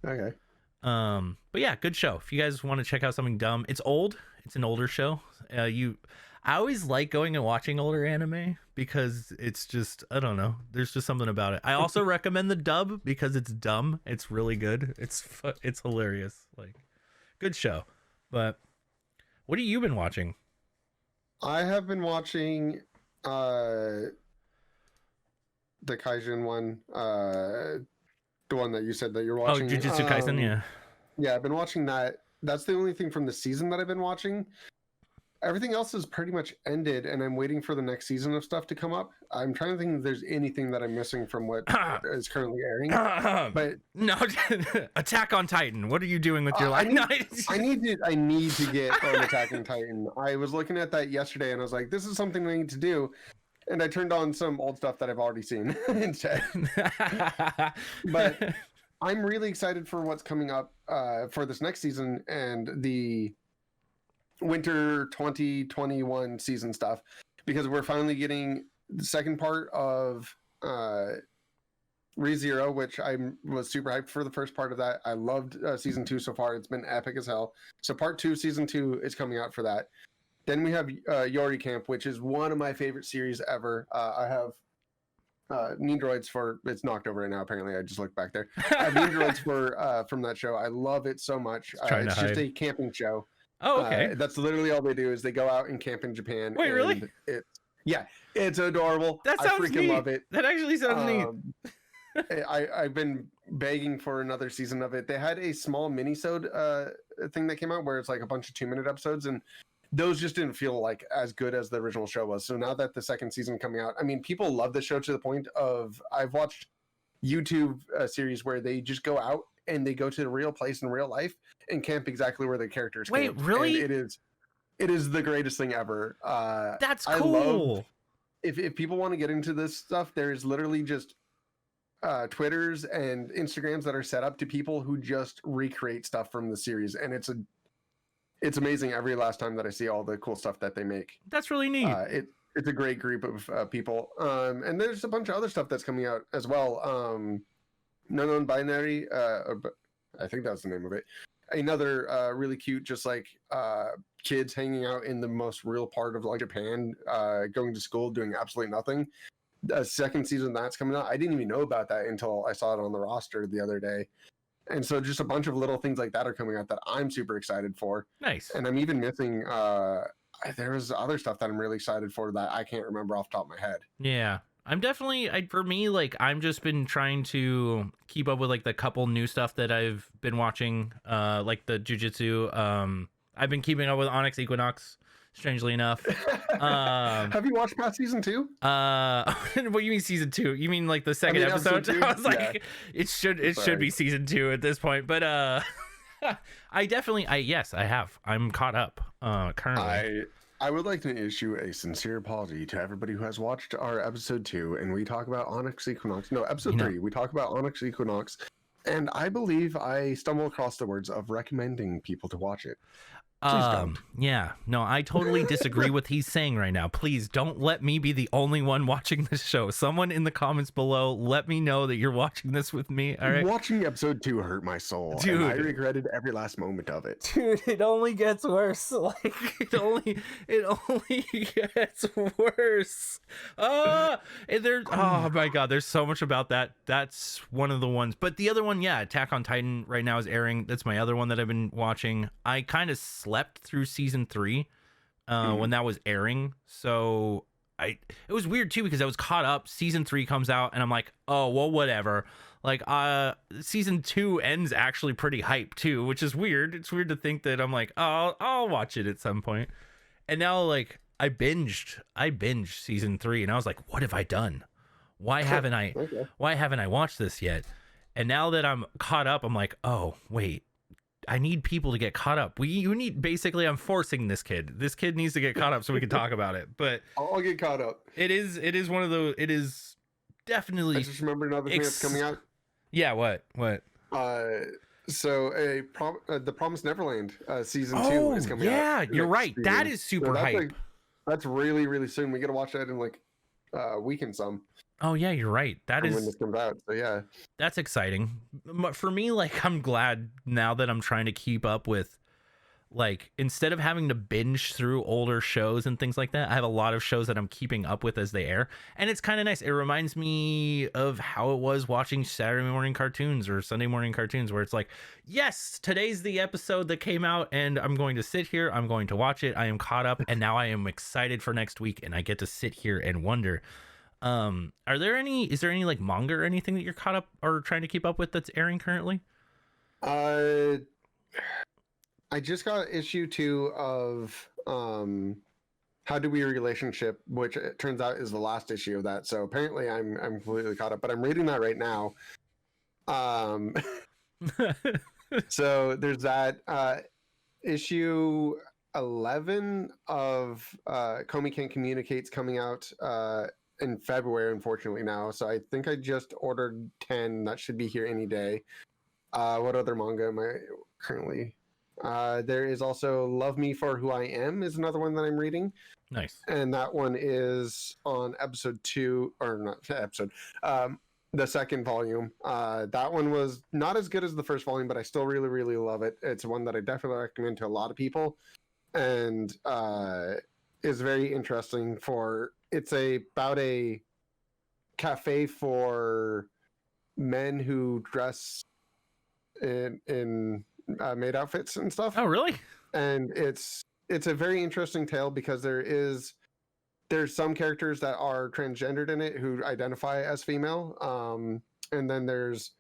Okay. But yeah, good show. If you guys want to check out something dumb, it's old. It's an older show. I always like going and watching older anime because it's just, I don't know. There's just something about it. I also recommend the dub because it's dumb. It's really good. It's hilarious. Like, good show. But what have you been watching? I have been watching the Kaijin one, the one that you said that you're watching. Oh, Jujutsu Kaisen, yeah. Yeah, I've been watching that. That's the only thing from the season that I've been watching. Everything else is pretty much ended, and I'm waiting for the next season of stuff to come up. I'm trying to think if there's anything that I'm missing from what is currently airing. But no, Attack on Titan. What are you doing with your life? I need to get on Attack on Titan. I was looking at that yesterday, and I was like, this is something I need to do. And I turned on some old stuff that I've already seen instead. But I'm really excited for what's coming up for this next season and the winter 2021 season stuff, because we're finally getting the second part of ReZero, which I was super hyped for the first part of that. I loved season 2 so far. It's been epic as hell. So part 2, season 2 is coming out for that. Then we have Yori Camp, which is one of my favorite series ever. I have Neandroids it's knocked over right now, apparently. I just looked back there. I have Neandroids from that show. I love it so much. It's just a camping show. Oh, okay. That's literally all they do is they go out and camp in Japan. Wait, really? It's adorable. That sounds I freaking neat. Love it. That actually sounds neat. I've been begging for another season of it. They had a small mini-sode thing that came out where it's like a bunch of 2-minute episodes, and those just didn't feel like as good as the original show was. So now that the second season coming out, I mean, people love the show to the point of I've watched YouTube series where they just go out and they go to the real place in real life and camp exactly where the characters camp. Wait, really? And it is the greatest thing ever. That's cool. If people want to get into this stuff, there's literally just Twitters and Instagrams that are set up to people who just recreate stuff from the series, and it's amazing every last time that I see all the cool stuff that they make. That's really neat. It's a great group of people. And there's a bunch of other stuff that's coming out as well. Non-binary, I think that's the name of it. Another really cute, just like kids hanging out in the most real part of like Japan, going to school, doing absolutely nothing. The second season that's coming out. I didn't even know about that until I saw it on the roster the other day. And so just a bunch of little things like that are coming out that I'm super excited for. Nice. And I'm even missing, There's other stuff that I'm really excited for that I can't remember off the top of my head. Yeah. I'm definitely for me, like I'm just been trying to keep up with like the couple new stuff that I've been watching, like the jujitsu. I've been keeping up with Onyx Equinox, strangely enough. Have you watched past season 2? What you mean season 2? You mean like the second episode episode? 2? I was like, Yeah. it should be season 2 at this point. But I definitely yes, I have. I'm caught up currently. I would like to issue a sincere apology to everybody who has watched our episode 2, and we talk about Onyx Equinox. No, episode 3, we talk about Onyx Equinox, and I believe I stumble across the words of recommending people to watch it. Please don't. Yeah, no, I totally disagree with what he's saying right now. Please don't let me be the only one watching this show. Someone in the comments below, let me know that you're watching this with me. All right. Watching episode 2 hurt my soul. Dude. And I regretted every last moment of it. Dude, it only gets worse. Like it only gets worse. Oh my god, there's so much about that. That's one of the ones. But the other one, yeah, Attack on Titan right now is airing. That's my other one that I've been watching. I kind of slept through season 3 when that was airing, so it was weird too because I was caught up. Season 3 comes out and I'm like, oh well, whatever. Like season 2 ends actually pretty hype too, which is weird. It's weird to think that I'm like, oh, I'll watch it at some point. And now like I binged season 3 and I was like, what have I done? Why haven't I watched this yet? And now that I'm caught up, I'm like, oh wait, I need people to get caught up. I'm forcing this kid. This kid needs to get caught up so we can talk about it. But I'll get caught up. It is one of those. It is definitely. I just remembered another thing that's coming out. Yeah, what? So The Promised Neverland season 2 is coming out. Yeah, you're right. Season. That is super hype. That's really, really soon. We got to watch that in like a week and some. Oh yeah, you're right. That is when this comes out. So yeah, that's exciting. For me, like I'm glad now that I'm trying to keep up with, like instead of having to binge through older shows and things like that, I have a lot of shows that I'm keeping up with as they air, and it's kind of nice. It reminds me of how it was watching Saturday morning cartoons or Sunday morning cartoons, where it's like, yes, today's the episode that came out, and I'm going to sit here, I'm going to watch it, I am caught up, and now I am excited for next week, and I get to sit here and wonder. Is there any like manga or anything that you're caught up or trying to keep up with that's airing currently? I just got issue 2 of How Do We Relationship, which it turns out is the last issue of that. So apparently I'm completely caught up, but I'm reading that right now. So there's that issue 11 of Komi Can't Communicate's coming out in February, unfortunately now. So I think I just ordered 10. That should be here any day. What other manga am I currently? There is also Love Me For Who I Am is another one that I'm reading. Nice. And that one is on episode 2, or not episode, the second volume. That one was not as good as the first volume, but I still really, really love it. It's one that I definitely recommend to a lot of people, and is very interesting. It's about a cafe for men who dress in maid outfits and stuff. Oh, really? And it's a very interesting tale because there's some characters that are transgendered in it who identify as female, and then there's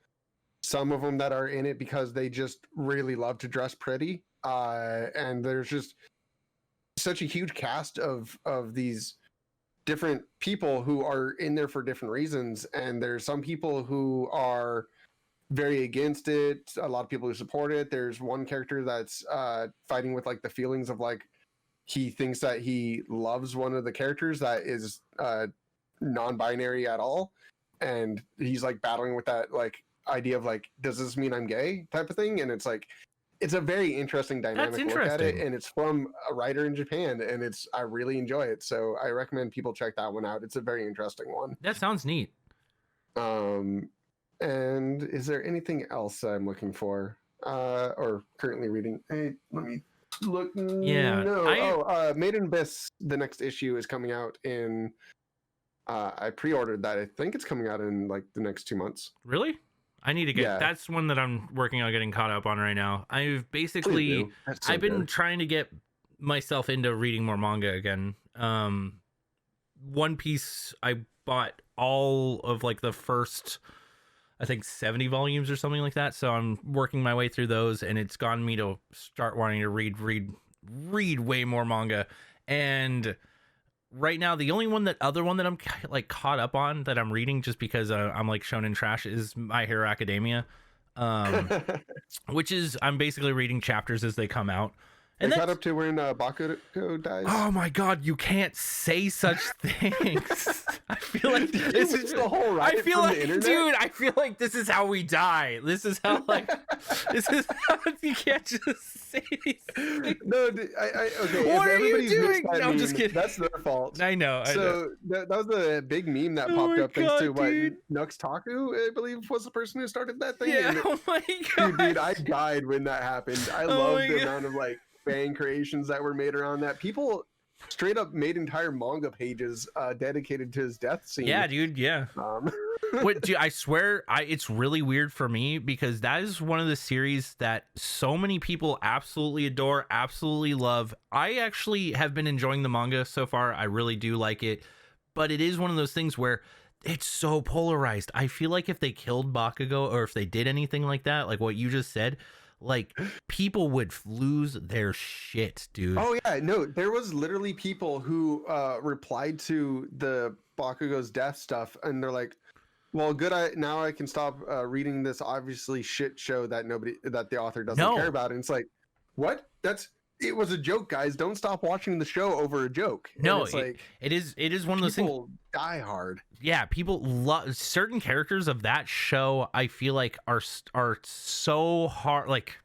some of them that are in it because they just really love to dress pretty, and there's just such a huge cast of these different people who are in there for different reasons, and there's some people who are very against it, a lot of people who support it. There's one character that's fighting with like the feelings of like he thinks that he loves one of the characters that is non-binary at all, and he's like battling with that like idea of like, does this mean I'm gay type of thing. And it's like, it's a very interesting dynamic look at it, and it's from a writer in Japan, and I really enjoy it, so I recommend people check that one out. It's a very interesting one. That sounds neat. And is there anything else I'm looking for or currently reading? Hey, let me look. Yeah. No. Made in Abyss, the next issue is coming out in I pre-ordered that. I think it's coming out in like the next 2 months. Really? I need to get that's one that I'm working on getting caught up on right now. I've basically I've been trying to get myself into reading more manga again. One Piece, I bought all of like the first, I think 70 volumes or something like that. So I'm working my way through those, and it's gotten me to start wanting to read way more manga. And right now, the only other one that I'm like caught up on that I'm reading just because I'm like shonen trash is My Hero Academia, which is I'm basically reading chapters as they come out. And they caught up to when Bakugo dies. Oh my god, you can't say such things. I feel like this is the whole right. I feel like, dude, I feel like this is how we die. This is how this is how you can't just say these things. No, okay. What are you doing? No, I'm just kidding. That's their fault. I know. So that was a big meme that popped up thanks to what Nux Taku, I believe, was the person who started that thing. Yeah. And oh my god. Dude, I died when that happened. I love the amount of like fan creations that were made around that. People straight up made entire manga pages dedicated to his death scene. Yeah, dude. Yeah. What, dude, I swear, it's really weird for me because that is one of the series that so many people absolutely adore, absolutely love. I actually have been enjoying the manga so far. I really do like it, but it is one of those things where it's so polarized. I feel like if they killed Bakugo or if they did anything like that, like what you just said, like people would lose their shit, dude. Oh yeah, no, there was literally people who replied to the Bakugo's death stuff, and they're like, "Well, good. Now I can stop reading this obviously shit show that the author doesn't care about." And it's like, what? It was a joke, guys. Don't stop watching the show over a joke. No, it's like it is one of those things. People die hard. Yeah, people love certain characters of that show. I feel like are so hard, like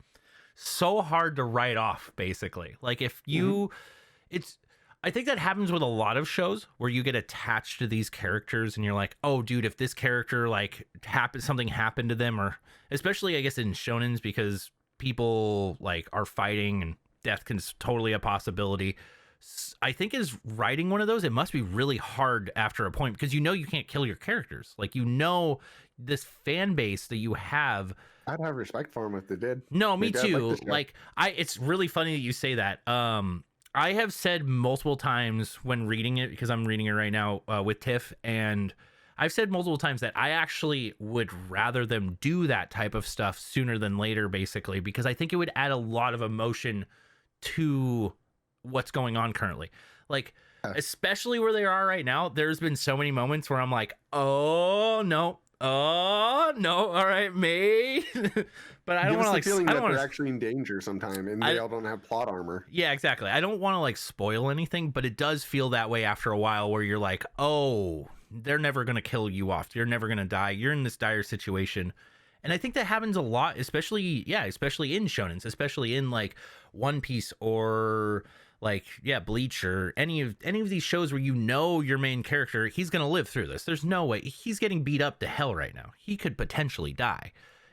so hard to write off. Basically, like if you, I think that happens with a lot of shows where you get attached to these characters and you're like, oh, dude, if this character like something happened to them, or especially I guess in shonens because people like are fighting and death can totally a possibility. I think is writing one of those, it must be really hard after a point because you can't kill your characters. Like this fan base that you have. I'd have respect for them if they did. No, me too. Like it's really funny that you say that. I have said multiple times when reading it, because I'm reading it right now with Tiff, and I've said multiple times that I actually would rather them do that type of stuff sooner than later, basically, because I think it would add a lot of emotion to what's going on currently. Like, especially where they are right now, there's been so many moments where I'm like, oh no, all right, May. But I don't want to like feeling that they're actually in danger sometime and they all don't have plot armor. Yeah, exactly. I don't want to like spoil anything, but it does feel that way after a while where you're like, oh, they're never going to kill you off. You're never going to die. You're in this dire situation. And I think that happens a lot, especially in shonens, especially in like One Piece or like, Bleach or any of these shows where your main character, he's going to live through this. There's no way. He's getting beat up to hell right now. He could potentially die.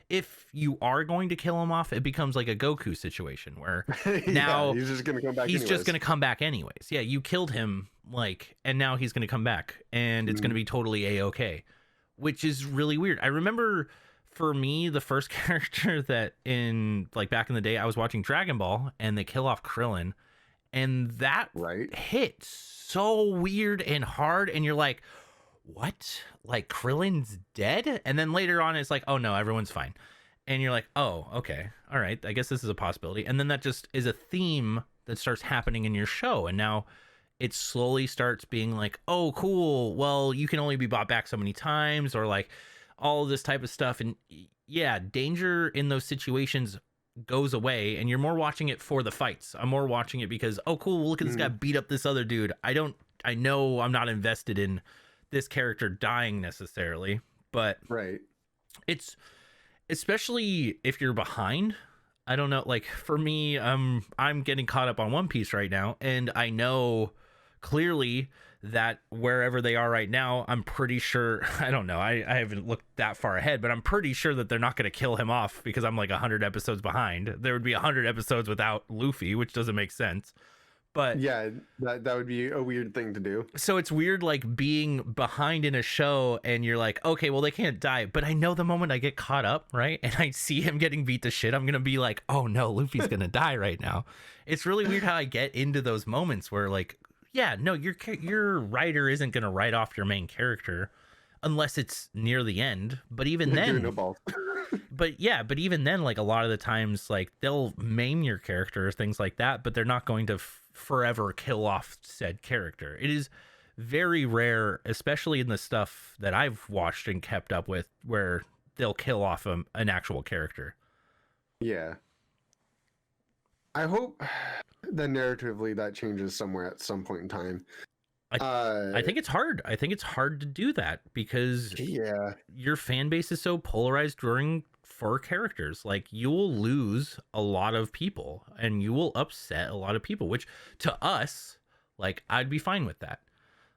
If you are going to kill him off, it becomes like a Goku situation where now he's just going to come back. He's just going to come back anyways. Yeah, you killed him, like, and now he's going to come back, and it's going to be totally A-okay, which is really weird. I remember for me, the first character that back in the day, I was watching Dragon Ball, and they kill off Krillin, and that hit so weird and hard, and you're like, what? Like Krillin's dead? And then later on it's like, oh no, everyone's fine. And you're like, oh, okay, all right, I guess this is a possibility. And then that just is a theme that starts happening in your show, and now it slowly starts being like, oh cool, well, you can only be bought back so many times, or like all of this type of stuff. And yeah, danger in those situations goes away, and you're more watching it for the fights. I'm more watching it because, oh cool, look at this guy beat up this other dude. I know I'm not invested in this character dying necessarily, but it's especially if you're behind. I don't know, like for me, I'm getting caught up on One Piece right now, and I know clearly that wherever they are right now, I'm pretty sure, I don't know, I haven't looked that far ahead, but I'm pretty sure that they're not going to kill him off because I'm like 100 episodes behind. There would be 100 episodes without Luffy, which doesn't make sense. But yeah, that would be a weird thing to do. so it's weird, like being behind in a show and you're like, okay, well, they can't die, but I know the moment I get caught up, right, and I see him getting beat to shit, I'm gonna be like, oh no, Luffy's gonna die right now. It's really weird how I get into those moments where, like, yeah, no, your writer isn't gonna write off your main character unless it's near the end, but even then, no balls. but even then, like, a lot of the times, like, they'll maim your character or things like that, but they're not going to forever kill off said character. It is very rare, especially in the stuff that I've watched and kept up with, where they'll kill off an actual character. Yeah. I hope that narratively that changes somewhere at some point in time. I think it's hard. I think it's hard to do that because yeah, your fan base is so polarized for characters. Like, you will lose a lot of people and you will upset a lot of people, which to us, like, I'd be fine with that.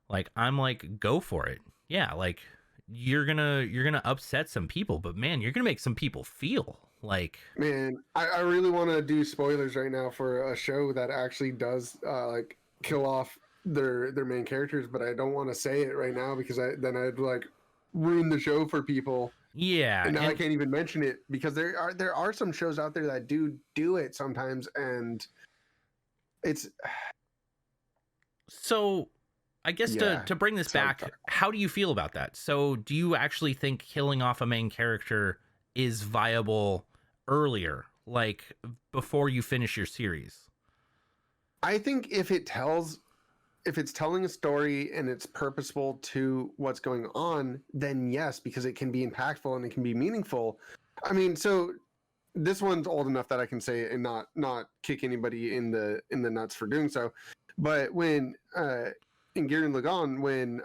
Like, I'm like, go for it. Yeah, like, you're gonna upset some people, but man, you're gonna make some people feel like, man, I really want to do spoilers right now for a show that actually does like kill off their main characters, but I don't want to say it right now because then I'd like ruin the show for people. yeah. And now I can't even mention it because there are some shows out there that do it sometimes, and it's so I guess yeah, to bring this back, how do you feel about that? So do you actually think killing off a main character is viable earlier, like before you finish your series? I think if it's telling a story and it's purposeful to what's going on, then yes, because it can be impactful and it can be meaningful. I mean, so this one's old enough that I can say it and not kick anybody in the nuts for doing so. But when in Gurren Lagann, when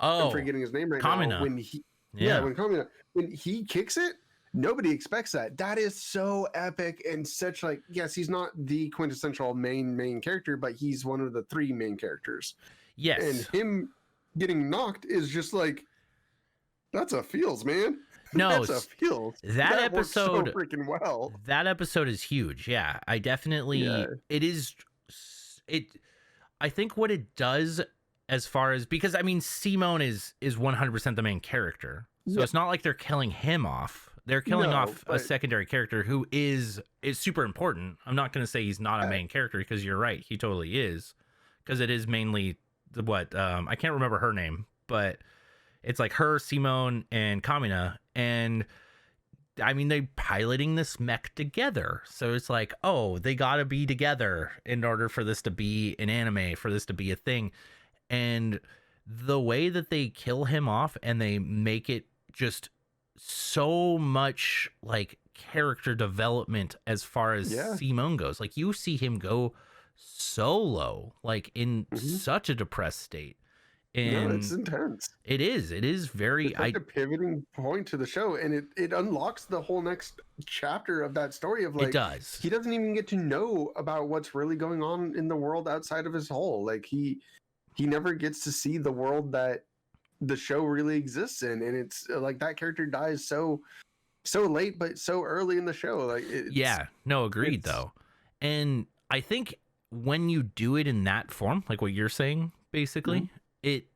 I'm forgetting his name right Kamina. now, when Kamina, when he kicks it, nobody expects that. That is so epic and such, like, yes, he's not the quintessential main character, but he's one of the three main characters. Yes. And him getting knocked is just like, that's a feels, man. No, that's a feels. That episode so freaking well. That episode is huge. Yeah, I definitely. Yeah. It is. I think what it does, as far as, because I mean, Simone is 100% the main character, so it's not like they're killing him off. They're killing off a secondary character who is super important. I'm not going to say he's not a main character, because you're right, he totally is, because it is mainly I can't remember her name, but it's like her, Simone, and Kamina, and I mean, they piloting this mech together, so it's like, oh, they gotta be together in order for this to be an anime, for this to be a thing. And the way that they kill him off and they make it just so much like character development as far as Simone goes. Like, you see him go so low, like in such a depressed state. And it's intense. It is very, it's like a pivoting point to the show, and it unlocks the whole next chapter of that story of, like, it does. He doesn't even get to know about what's really going on in the world outside of his hole. Like, he never gets to see the world that the show really exists in, and it's like that character dies so late but so early in the show. Like, agreed though. And I think when you do it in that form, like what you're saying, basically, it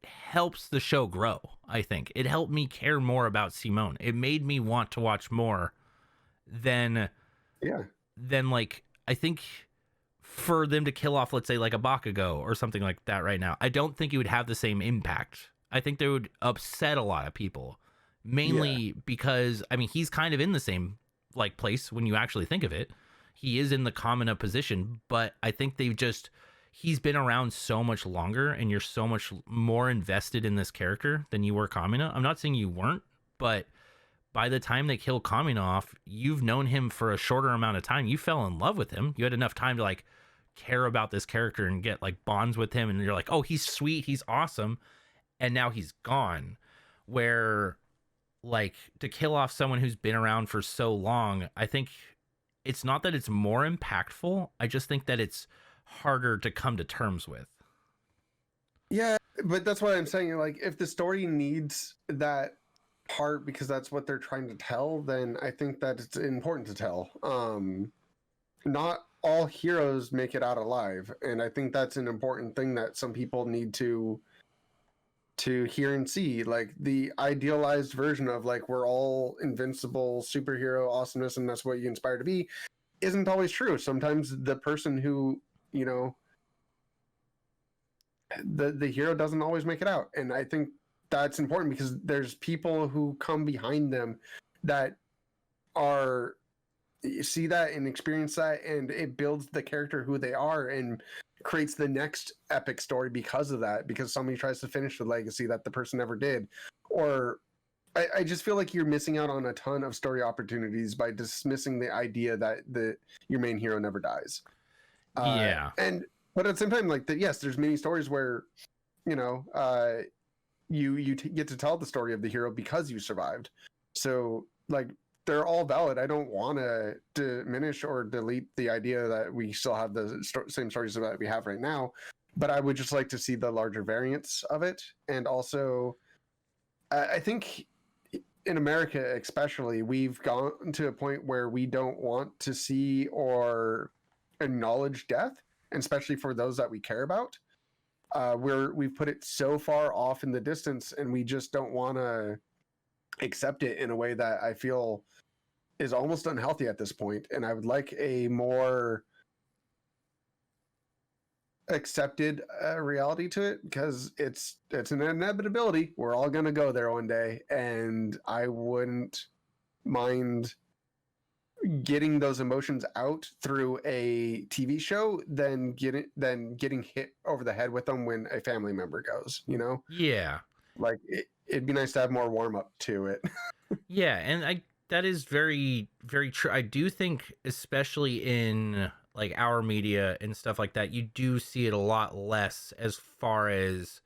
helps the show grow. I think it helped me care more about Simone. It made me want to watch more than like, I think for them to kill off, let's say, like a Bakugo or something like that right now, I don't think it would have the same impact. I think they would upset a lot of people, mainly because, I mean, he's kind of in the same like place when you actually think of it. He is in the Kamina position, but I think he's been around so much longer, and you're so much more invested in this character than you were Kamina. I'm not saying you weren't, but by the time they kill Kamina off, you've known him for a shorter amount of time. You fell in love with him. You had enough time to like care about this character and get like bonds with him, and you're like, oh, he's sweet, he's awesome, and now he's gone. Where, like, to kill off someone who's been around for so long, I think it's not that it's more impactful, I just think that it's harder to come to terms with. Yeah, but that's what I'm saying. Like, if the story needs that part because that's what they're trying to tell, then I think that it's important to tell. Not all heroes make it out alive, and I think that's an important thing that some people need to hear and see. Like the idealized version of like we're all invincible superhero awesomeness and that's what you inspire to be isn't always true. Sometimes the person who, you know, the hero doesn't always make it out, and I think that's important because there's people who come behind them that are see that and experience that, and it builds the character who they are and creates the next epic story because of that, because somebody tries to finish the legacy that the person never did. Or I just feel like you're missing out on a ton of story opportunities by dismissing the idea that your main hero never dies. Yeah. And but at the same time, like that, yes, there's many stories where, you know, you get to tell the story of the hero because you survived. So like they're all valid. I don't want to diminish or delete the idea that we still have the same stories that we have right now, but I would just like to see the larger variance of it. And also, I think in America especially, we've gone to a point where we don't want to see or acknowledge death, and especially for those that we care about. We've put it so far off in the distance, and we just don't want to accept it in a way that I feel is almost unhealthy at this point. And I would like a more accepted reality to it, because it's an inevitability. We're all going to go there one day, and I wouldn't mind getting those emotions out through a TV show than getting hit over the head with them when a family member goes, you know? Yeah. Like it'd be nice to have more warm up to it. Yeah, and that is very, very true. I do think, especially in like our media and stuff like that, you do see it a lot less as far as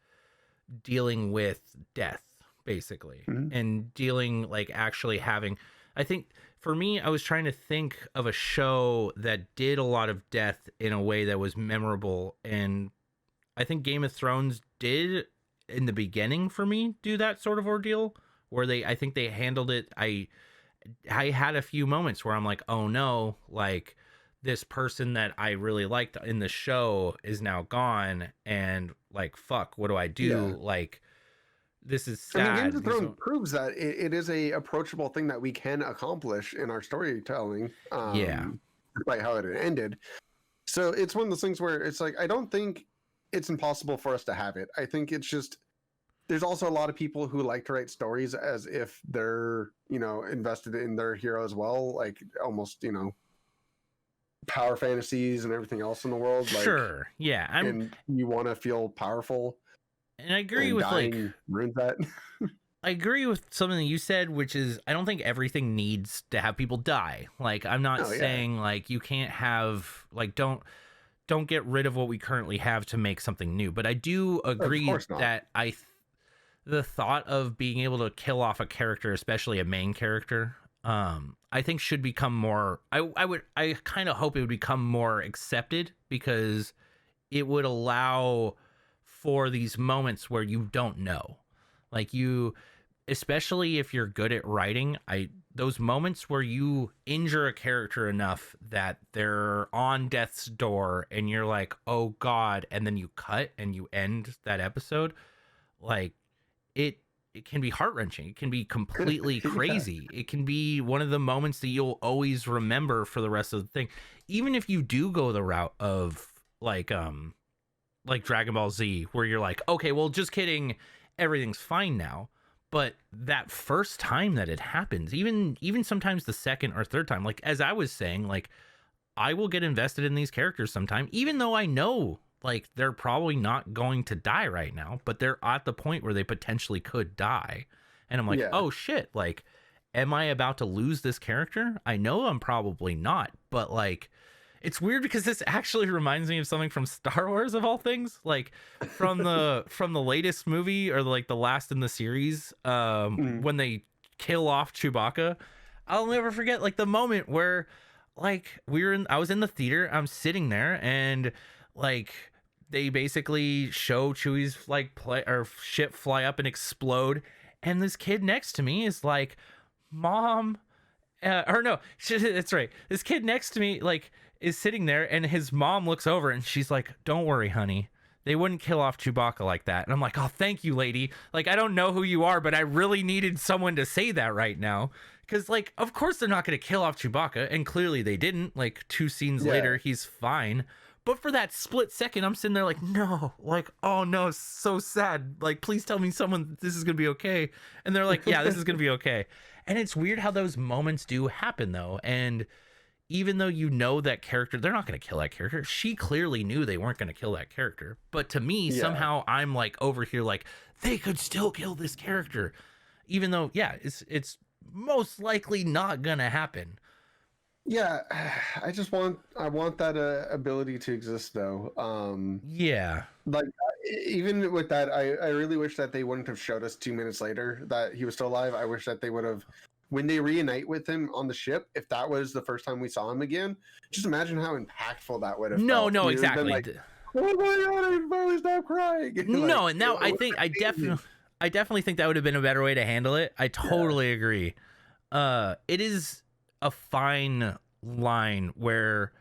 dealing with death, basically, and dealing like actually having. I think for me, I was trying to think of a show that did a lot of death in a way that was memorable, and I think Game of Thrones did in the beginning for me do that sort of ordeal where I think they handled it. I had a few moments where I'm like, oh no, like this person that I really liked in the show is now gone, and like, fuck, what do I do? Yeah. Like, this is sad. I mean, Game of Thrones proves that it is a approachable thing that we can accomplish in our storytelling. Despite how it ended. So it's one of those things where it's like, I don't think it's impossible for us to have it. I think it's just, there's also a lot of people who like to write stories as if they're, you know, invested in their hero as well, like almost, you know, power fantasies and everything else in the world. Like, sure, yeah, and you want to feel powerful. And I agree with like ruins that. I agree with something that you said, which is I don't think everything needs to have people die. Like, I'm not saying like you can't have like don't get rid of what we currently have to make something new. But I do agree that the thought of being able to kill off a character, especially a main character, I think should become more. I kind of hope it would become more accepted, because it would allow for these moments where you don't know, like you, especially if you're good at writing, those moments where you injure a character enough that they're on death's door and you're like, oh God, and then you cut and you end that episode, like it can be heart-wrenching. It can be completely crazy. It can be one of the moments that you'll always remember for the rest of the thing. Even if you do go the route of like Dragon Ball Z, where you're like, okay, well, just kidding, everything's fine now. But that first time that it happens, even sometimes the second or third time, like as I was saying, like I will get invested in these characters sometime, even though I know like they're probably not going to die right now, but they're at the point where they potentially could die. And I'm like, oh shit, like, am I about to lose this character? I know I'm probably not, but like, it's weird because this actually reminds me of something from Star Wars, of all things, like from the latest movie, or like the last in the series, when they kill off Chewbacca. I'll never forget like the moment where like I was in the theater, I'm sitting there, and like they basically show Chewie's like ship fly up and explode, and this kid next to me is like, Mom, or no, that's right. This kid next to me like is sitting there, and his mom looks over and she's like, "Don't worry, honey. They wouldn't kill off Chewbacca like that." And I'm like, "Oh, thank you, lady. Like, I don't know who you are, but I really needed someone to say that right now." Because, like, of course they're not going to kill off Chewbacca, and clearly they didn't. Like, 2 scenes later, he's fine. But for that split second, I'm sitting there like, no, like, oh no, so sad. Like, please tell me this is going to be okay. And they're like, yeah, this is going to be okay. And it's weird how those moments do happen, though. And even though you know that character, they're not going to kill that character. She clearly knew they weren't going to kill that character. But to me, somehow I'm like over here, like, they could still kill this character. Even though, yeah, it's most likely not going to happen. Yeah, I want that ability to exist though. Yeah. Like even with that, I really wish that they wouldn't have showed us 2 minutes later that he was still alive. I wish that they would have, when they reunite with him on the ship, if that was the first time we saw him again, just imagine how impactful that would have felt. No, exactly. Like, oh my god, I finally stopped crying. No, and now I definitely think that would have been a better way to handle it. I totally agree. It is a fine line where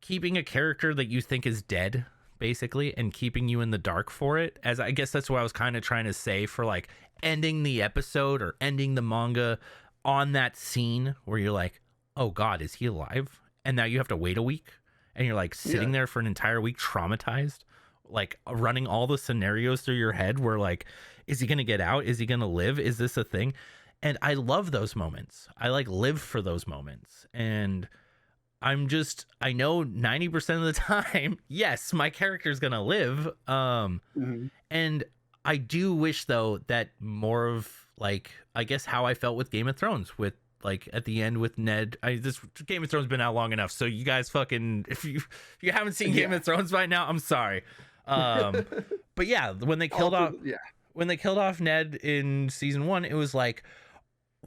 keeping a character that you think is dead, basically, and keeping you in the dark for it, as I guess that's what I was kind of trying to say for like ending the episode or ending the manga on that scene where you're like, oh god, is he alive? And now you have to wait a week, and you're like sitting there for an entire week traumatized, like running all the scenarios through your head where like, is he gonna get out? Is he gonna live? Is this a thing? And I love those moments. I like live for those moments. And I know 90% of the time, yes, my character's going to live. And I do wish though that more of like, I guess how I felt with Game of Thrones with like at the end with Ned. This Game of Thrones been out long enough. So you guys fucking, if you haven't seen Game of Thrones by now, I'm sorry. But yeah, when they killed off Ned in season 1, it was like,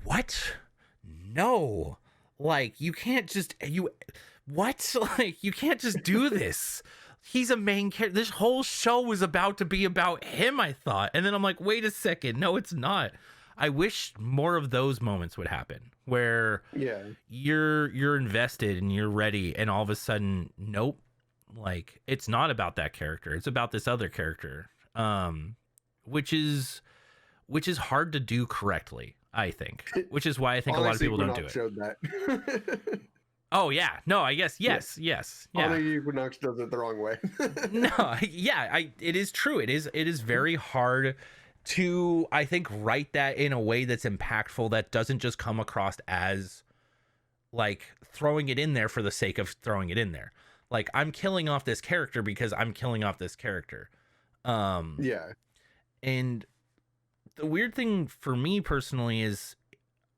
what? No, like you can't just like you can't just do this. He's a main character. This whole show was about to be about him, I thought. And then I'm like, wait a second, no, it's not. I wish more of those moments would happen where you're invested and you're ready, and all of a sudden, nope, like it's not about that character, it's about this other character, which is hard to do correctly, I think, which is why I think honestly, a lot of people don't do it. Showed that. Oh yeah, no, I guess yes. Yeah. Equinox does it the wrong way. No, yeah, it is true. It is very hard to, I think, write that in a way that's impactful, that doesn't just come across as like throwing it in there for the sake of throwing it in there. Like, I'm killing off this character because I'm killing off this character. Yeah. And the weird thing for me personally is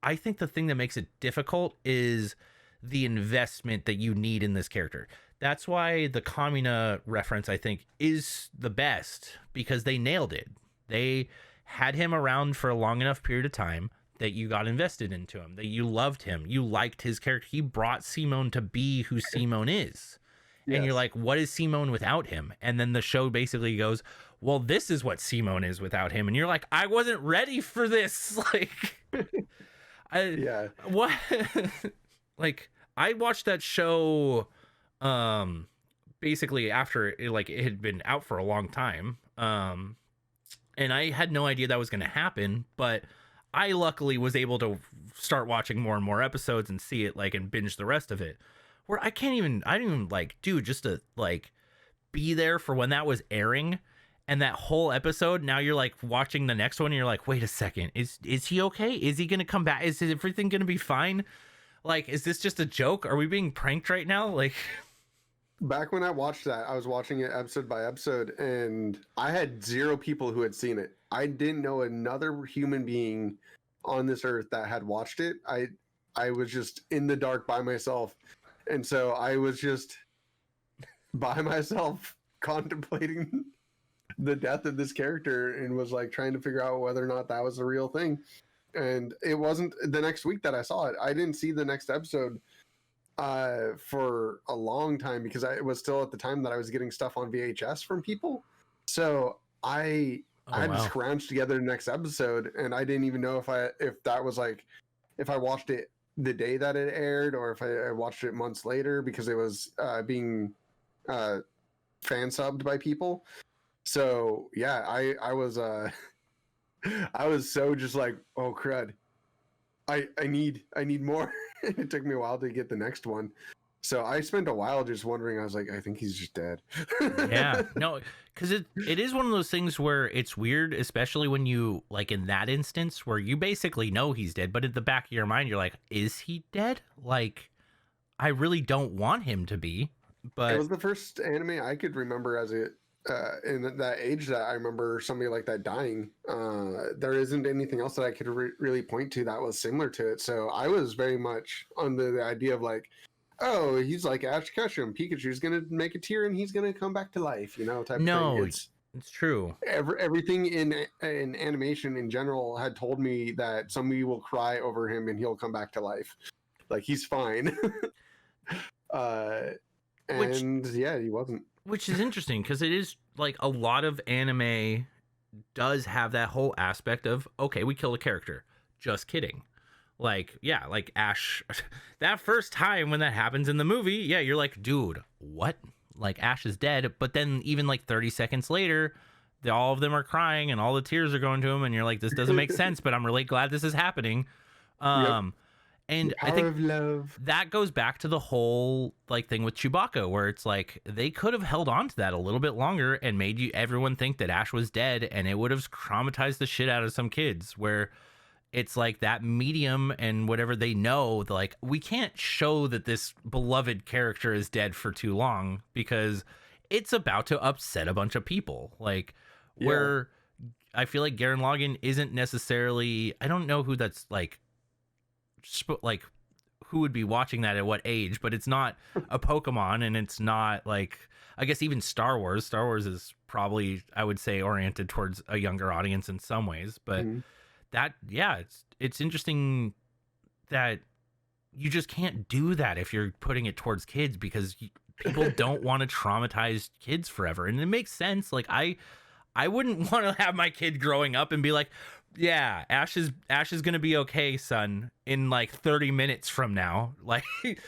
I think the thing that makes it difficult is the investment that you need in this character. That's why the Kamina reference, I think, is the best, because they nailed it. They had him around for a long enough period of time that you got invested into him, that you loved him, you liked his character. He brought Simone to be who Simone is. Yes. And you're like, what is Simone without him? And then the show basically goes, well, this is what Simone is without him. And you're like, I wasn't ready for this. Like, what? Like, I watched that show basically after it had been out for a long time. And I had no idea that was going to happen, but I luckily was able to start watching more and more episodes and see it, like, and binge the rest of it, where I didn't even like, dude, just to like be there for when that was airing and that whole episode. Now you're like watching the next one and you're like, wait a second, is he okay? Is he going to come back? Is everything going to be fine? Like, is this just a joke? Are we being pranked right now? Like, back when I watched that, I was watching it episode by episode, and I had 0 people who had seen it. I didn't know another human being on this earth that had watched it. I was just in the dark by myself. And so I was just by myself contemplating the death of this character and was like trying to figure out whether or not that was a real thing. And it wasn't the next week that I saw it. I didn't see the next episode for a long time, because it was still at the time that I was getting stuff on VHS from people. So I had to scrounge together the next episode, and I didn't even know if that was like, if I watched it the day that it aired, or if I watched it months later because it was being fan subbed by people. So yeah, I was I was so just like, oh crud, I need more. It took me a while to get the next one. So I spent a while just wondering. I was like, I think he's just dead. Yeah, no, because it is one of those things where it's weird, especially when you, like, in that instance where you basically know he's dead, but at the back of your mind you're like, is he dead? Like, I really don't want him to be, It but was the first anime I could remember as a in that age that I remember somebody like that dying. There isn't anything else that I could really point to that was similar to it. So I was very much under the idea of like, oh, he's like Ash Ketchum. Pikachu's gonna make a tear and he's gonna come back to life, you know, type of thing. no, it's true. Everything in animation in general had told me that somebody will cry over him and he'll come back to life. Like he's fine. uh, Which and yeah, he wasn't. which is interesting because it is like a lot of anime does have that whole aspect of, okay, we killed a character. Just kidding. Like, yeah, like Ash, that first time when that happens in the movie, yeah, you're like, dude, what? Like, Ash is dead. But then even like 30 seconds later, all of them are crying and all the tears are going to him. And you're like, this doesn't make sense, but I'm really glad this is happening. Yep. And The I power think of love. that goes back to the whole like thing with Chewbacca, where it's like they could have held on to that a little bit longer and made everyone think that Ash was dead, and it would have traumatized the shit out of some kids. Where it's like that medium and whatever they know, like we can't show that this beloved character is dead for too long because it's about to upset a bunch of people. Like where I feel like Garen Lagann isn't necessarily. I don't know who that's like who would be watching that at what age, but it's not a Pokemon, and it's not like, I guess even Star Wars is probably, I would say, oriented towards a younger audience in some ways, but that, yeah, it's interesting that you just can't do that if you're putting it towards kids because people don't want to traumatize kids forever. And it makes sense. Like I wouldn't want to have my kid growing up and be like, yeah, Ash is gonna be okay, son, in like 30 minutes from now. Like,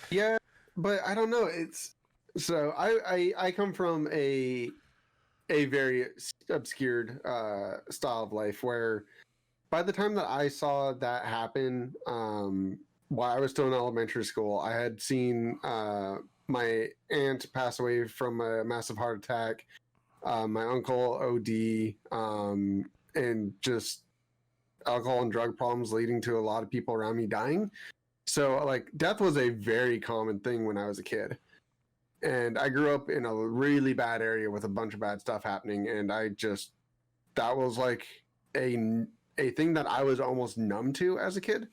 Yeah, but I don't know. It's so I come from a very obscured style of life where by the time that I saw that happen, while I was still in elementary school, I had seen my aunt pass away from a massive heart attack, my uncle OD, and just alcohol and drug problems leading to a lot of people around me dying. So like death was a very common thing when I was a kid. And I grew up in a really bad area with a bunch of bad stuff happening, and that was like a thing that I was almost numb to as a kid.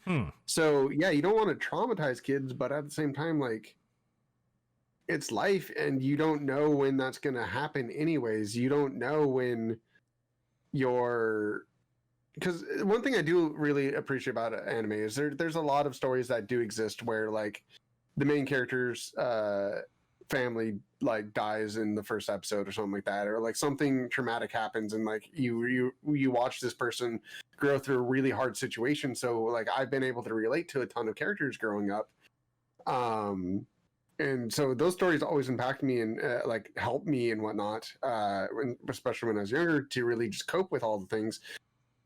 So yeah, you don't want to traumatize kids, but at the same time, like it's life and you don't know when that's going to happen anyways. You don't know when because one thing I do really appreciate about anime is there's a lot of stories that do exist where like the main character's family like dies in the first episode or something like that, or like something traumatic happens and like you watch this person grow through a really hard situation. So like I've been able to relate to a ton of characters growing up, and so those stories always impact me and like help me and whatnot, especially when I was younger, to really just cope with all the things.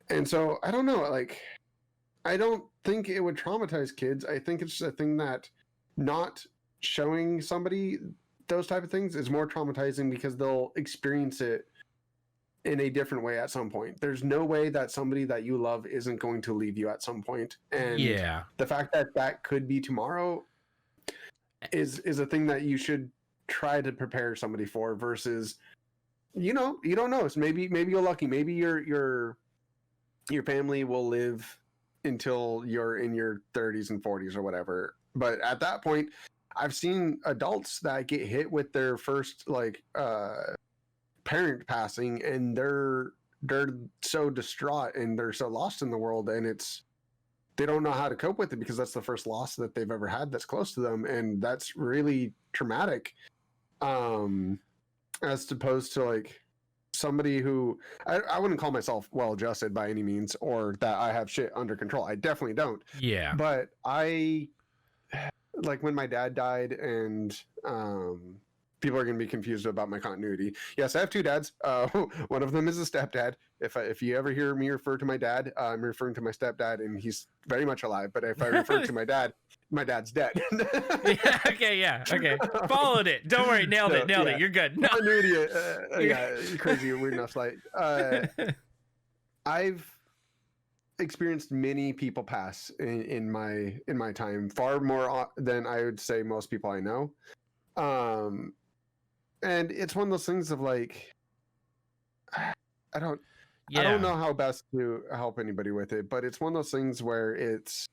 And so I don't know, like I don't think it would traumatize kids. I think it's a thing that not showing somebody those type of things is more traumatizing because they'll experience it in a different way at some point. There's no way that somebody that you love isn't going to leave you at some point. And yeah, the fact that that could be tomorrow is a thing that you should try to prepare somebody for versus, you don't know. So maybe you're lucky. Maybe your family will live until you're in your 30s and 40s or whatever. But at that point, I've seen adults that get hit with their first like parent passing, and they're so distraught and they're so lost in the world, and they don't know how to cope with it because that's the first loss that they've ever had that's close to them, and that's really traumatic. As opposed to like somebody who I wouldn't call myself well adjusted by any means or that I have shit under control. I definitely don't. yeah, But I like when my dad died, and people are going to be confused about my continuity. Yes, I have two dads. One of them is a stepdad. If you ever hear me refer to my dad, I'm referring to my stepdad, and he's very much alive. But if I refer to my dad's dead. Yeah, okay. Followed it. Don't worry, nailed it. You're good. No. Continuity, yeah, crazy, weird enough. Like, I've experienced many people pass in my time, far more than I would say most people I know. And it's one of those things of like, I don't know how best to help anybody with it, but it's one of those things where it's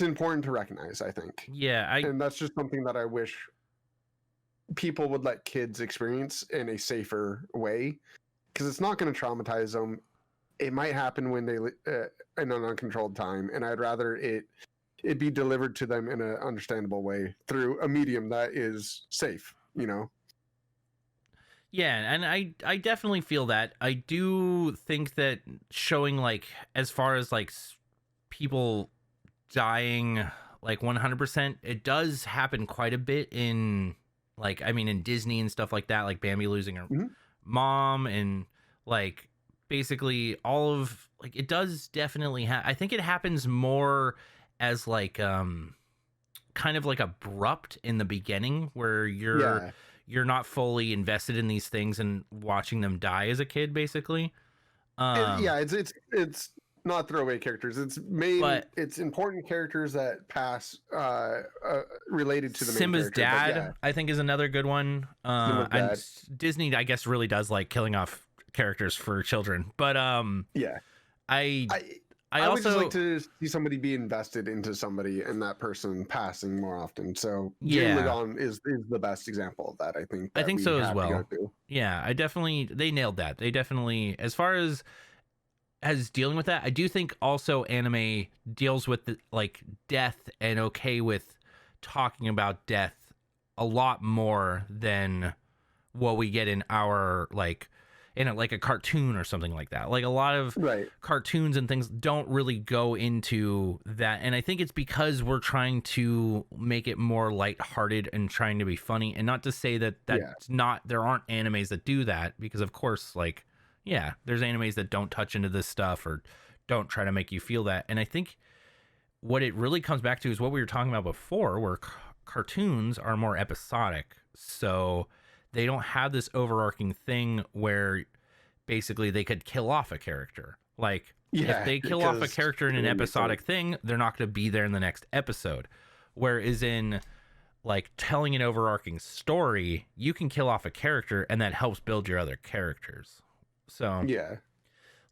important to recognize, I think. Yeah, and that's just something that I wish people would let kids experience in a safer way, because it's not going to traumatize them. It might happen when they in an uncontrolled time, and I'd rather it be delivered to them in an understandable way through a medium that is safe, you know. Yeah, and I definitely feel that. I do think that showing, like, as far as like people dying like 100%, it does happen quite a bit in, like, I mean, in Disney and stuff like that, like Bambi losing her mom, and like basically all of, like, it does definitely I think it happens more as like kind of like abrupt in the beginning, where you're not fully invested in these things and watching them die as a kid, basically. It's not throwaway characters. It's it's important characters that pass related to the main Simba's character. dad, I think, is another good one. And Disney, I guess, really does like killing off characters for children. But I would also just like to see somebody be invested into somebody and that person passing more often. So Legon is the best example of that, I think. I think so as well. Yeah, they nailed that. They definitely, as far as dealing with that, I do think also anime deals with like death and okay with talking about death a lot more than what we get in our like in a cartoon or something like that. Like a lot of cartoons and things don't really go into that. And I think it's because we're trying to make it more lighthearted and trying to be funny. And not to say that there aren't animes that do that, because of course, like, yeah, there's animes that don't touch into this stuff or don't try to make you feel that. And I think what it really comes back to is what we were talking about before, where cartoons are more episodic. So they don't have this overarching thing where basically they could kill off a character. Like, if they kill off a character in an episodic thing, they're not going to be there in the next episode. Whereas in like telling an overarching story, you can kill off a character and that helps build your other characters. So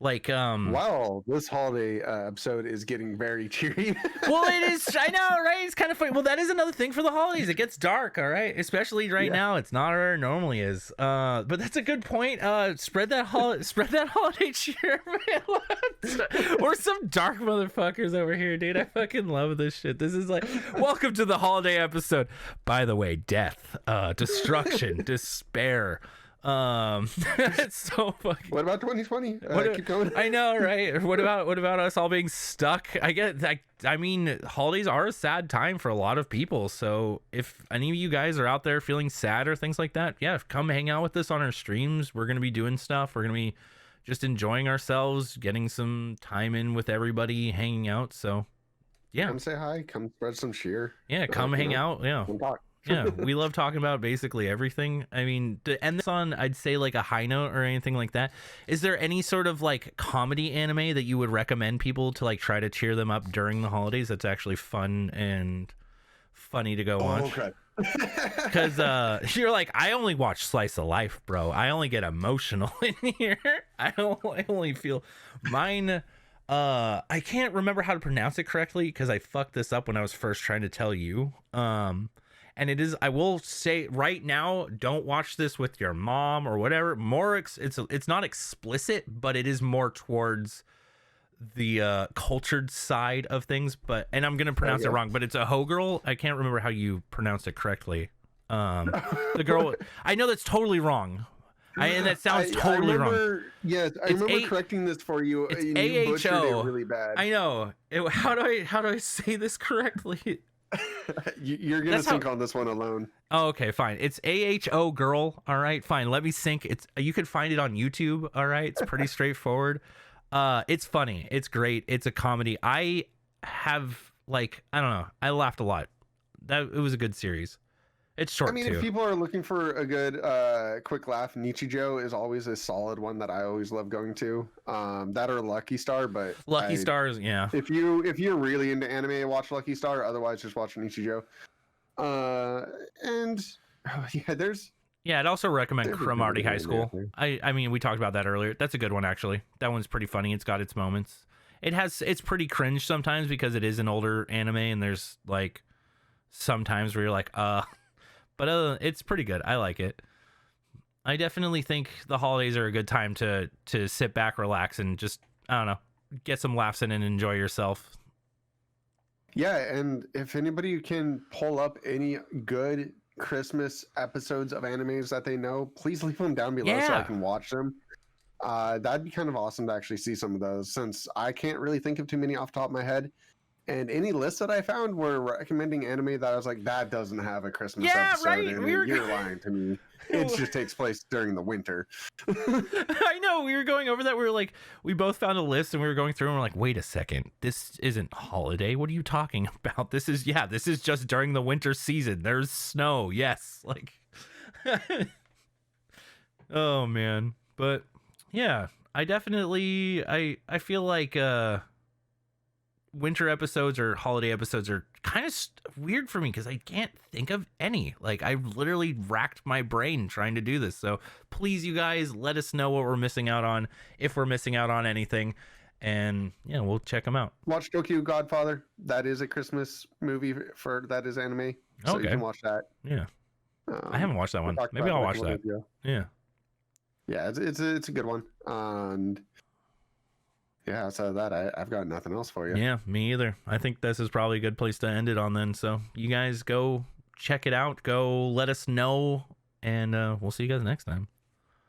like wow, this holiday episode is getting very cheery. Well, it is. I know, right? It's kind of funny. Well, that is another thing for the holidays. It gets dark, all right, especially right now. It's not where it normally is. But that's a good point. Spread that holiday cheer, man. We're some dark motherfuckers over here, dude. I fucking love this shit. This is like, welcome to the holiday episode. By the way, death, destruction, despair. It's so fucking. What about 2020? Keep going. I know, right? What about us all being stuck? I mean, holidays are a sad time for a lot of people. So if any of you guys are out there feeling sad or things like that, yeah, come hang out with us on our streams. We're gonna be doing stuff. We're gonna be just enjoying ourselves, getting some time in with everybody, hanging out. So yeah, come say hi. Come spread some cheer. Yeah, come hang out. Yeah. Come talk. Yeah, we love talking about basically everything. I mean, to end this on, I'd say like a high note or anything like that. Is there any sort of like comedy anime that you would recommend people to like try to cheer them up during the holidays that's actually fun and funny to go watch? Okay. Because you're like, I only watch Slice of Life, bro. I only get emotional in here. I only feel mine. I can't remember how to pronounce it correctly because I fucked this up when I was first trying to tell you. And it is, I will say right now, don't watch this with your mom or whatever. It's not explicit, but it is more towards the cultured side of things. And I'm gonna pronounce it wrong, but it's a Ho-girl. I can't remember how you pronounced it correctly. The girl, I know that's totally wrong. And that sounds totally wrong. Yes, I remember correcting this for you. It's you butchered it really bad. I know. How do I say this correctly? You're gonna That's how- think on this one alone. Oh, okay, fine. It's AHO girl. All right, fine. Let me sync. It's you can find it on YouTube. All right, it's pretty straightforward. It's funny. It's great. It's a comedy. I have I don't know. I laughed a lot. It was a good series. It's short I mean, too. if people are looking for a good quick laugh, Nichijou is always a solid one that I always love going to. That or Lucky Star, but Lucky Stars, yeah. If you're really into anime, watch Lucky Star. Otherwise, just watch Nichijou. And yeah, there's. Yeah, I'd also recommend There's a Cromartie good High one School. there. I mean, we talked about that earlier. That's a good one actually. That one's pretty funny. It's got its moments. It's pretty cringe sometimes because it is an older anime and there's sometimes where you're but it's pretty good. I like it. I definitely think the holidays are a good time to sit back, relax, and just, I don't know, get some laughs in and enjoy yourself. Yeah, and if anybody can pull up any good Christmas episodes of animes that they know, please leave them down below so I Yeah. can watch them. That'd be kind of awesome to actually see some of those, since I can't really think of too many off the top of my head. And any lists that I found were recommending anime that I was like, that doesn't have a Christmas Yeah, episode right. in We it. were You're lying to me. It just takes place during the winter. I know, we were going over that. We both found a list and we were going through and we're like, wait a second, this isn't holiday. What are you talking about? This is just during the winter season. There's snow. Yes. Oh man. But yeah, I definitely, I feel like, winter episodes or holiday episodes are kind of weird for me because I can't think of any. I literally racked my brain trying to do this. So please, you guys, let us know what we're missing out on, if we're missing out on anything, and yeah, we'll check them out. Watch Tokyo Godfather. That is a Christmas movie that is anime. So Okay. you can watch that. Yeah, I haven't watched that one. Maybe I'll watch that. Yeah. Yeah, it's a good one. And yeah, outside of that, I've got nothing else for you. Yeah, me either. I think this is probably a good place to end it on then. So you guys go check it out. Go let us know, and we'll see you guys next time.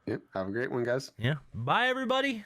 Yep. Have a great one, guys. Yeah. Bye, everybody.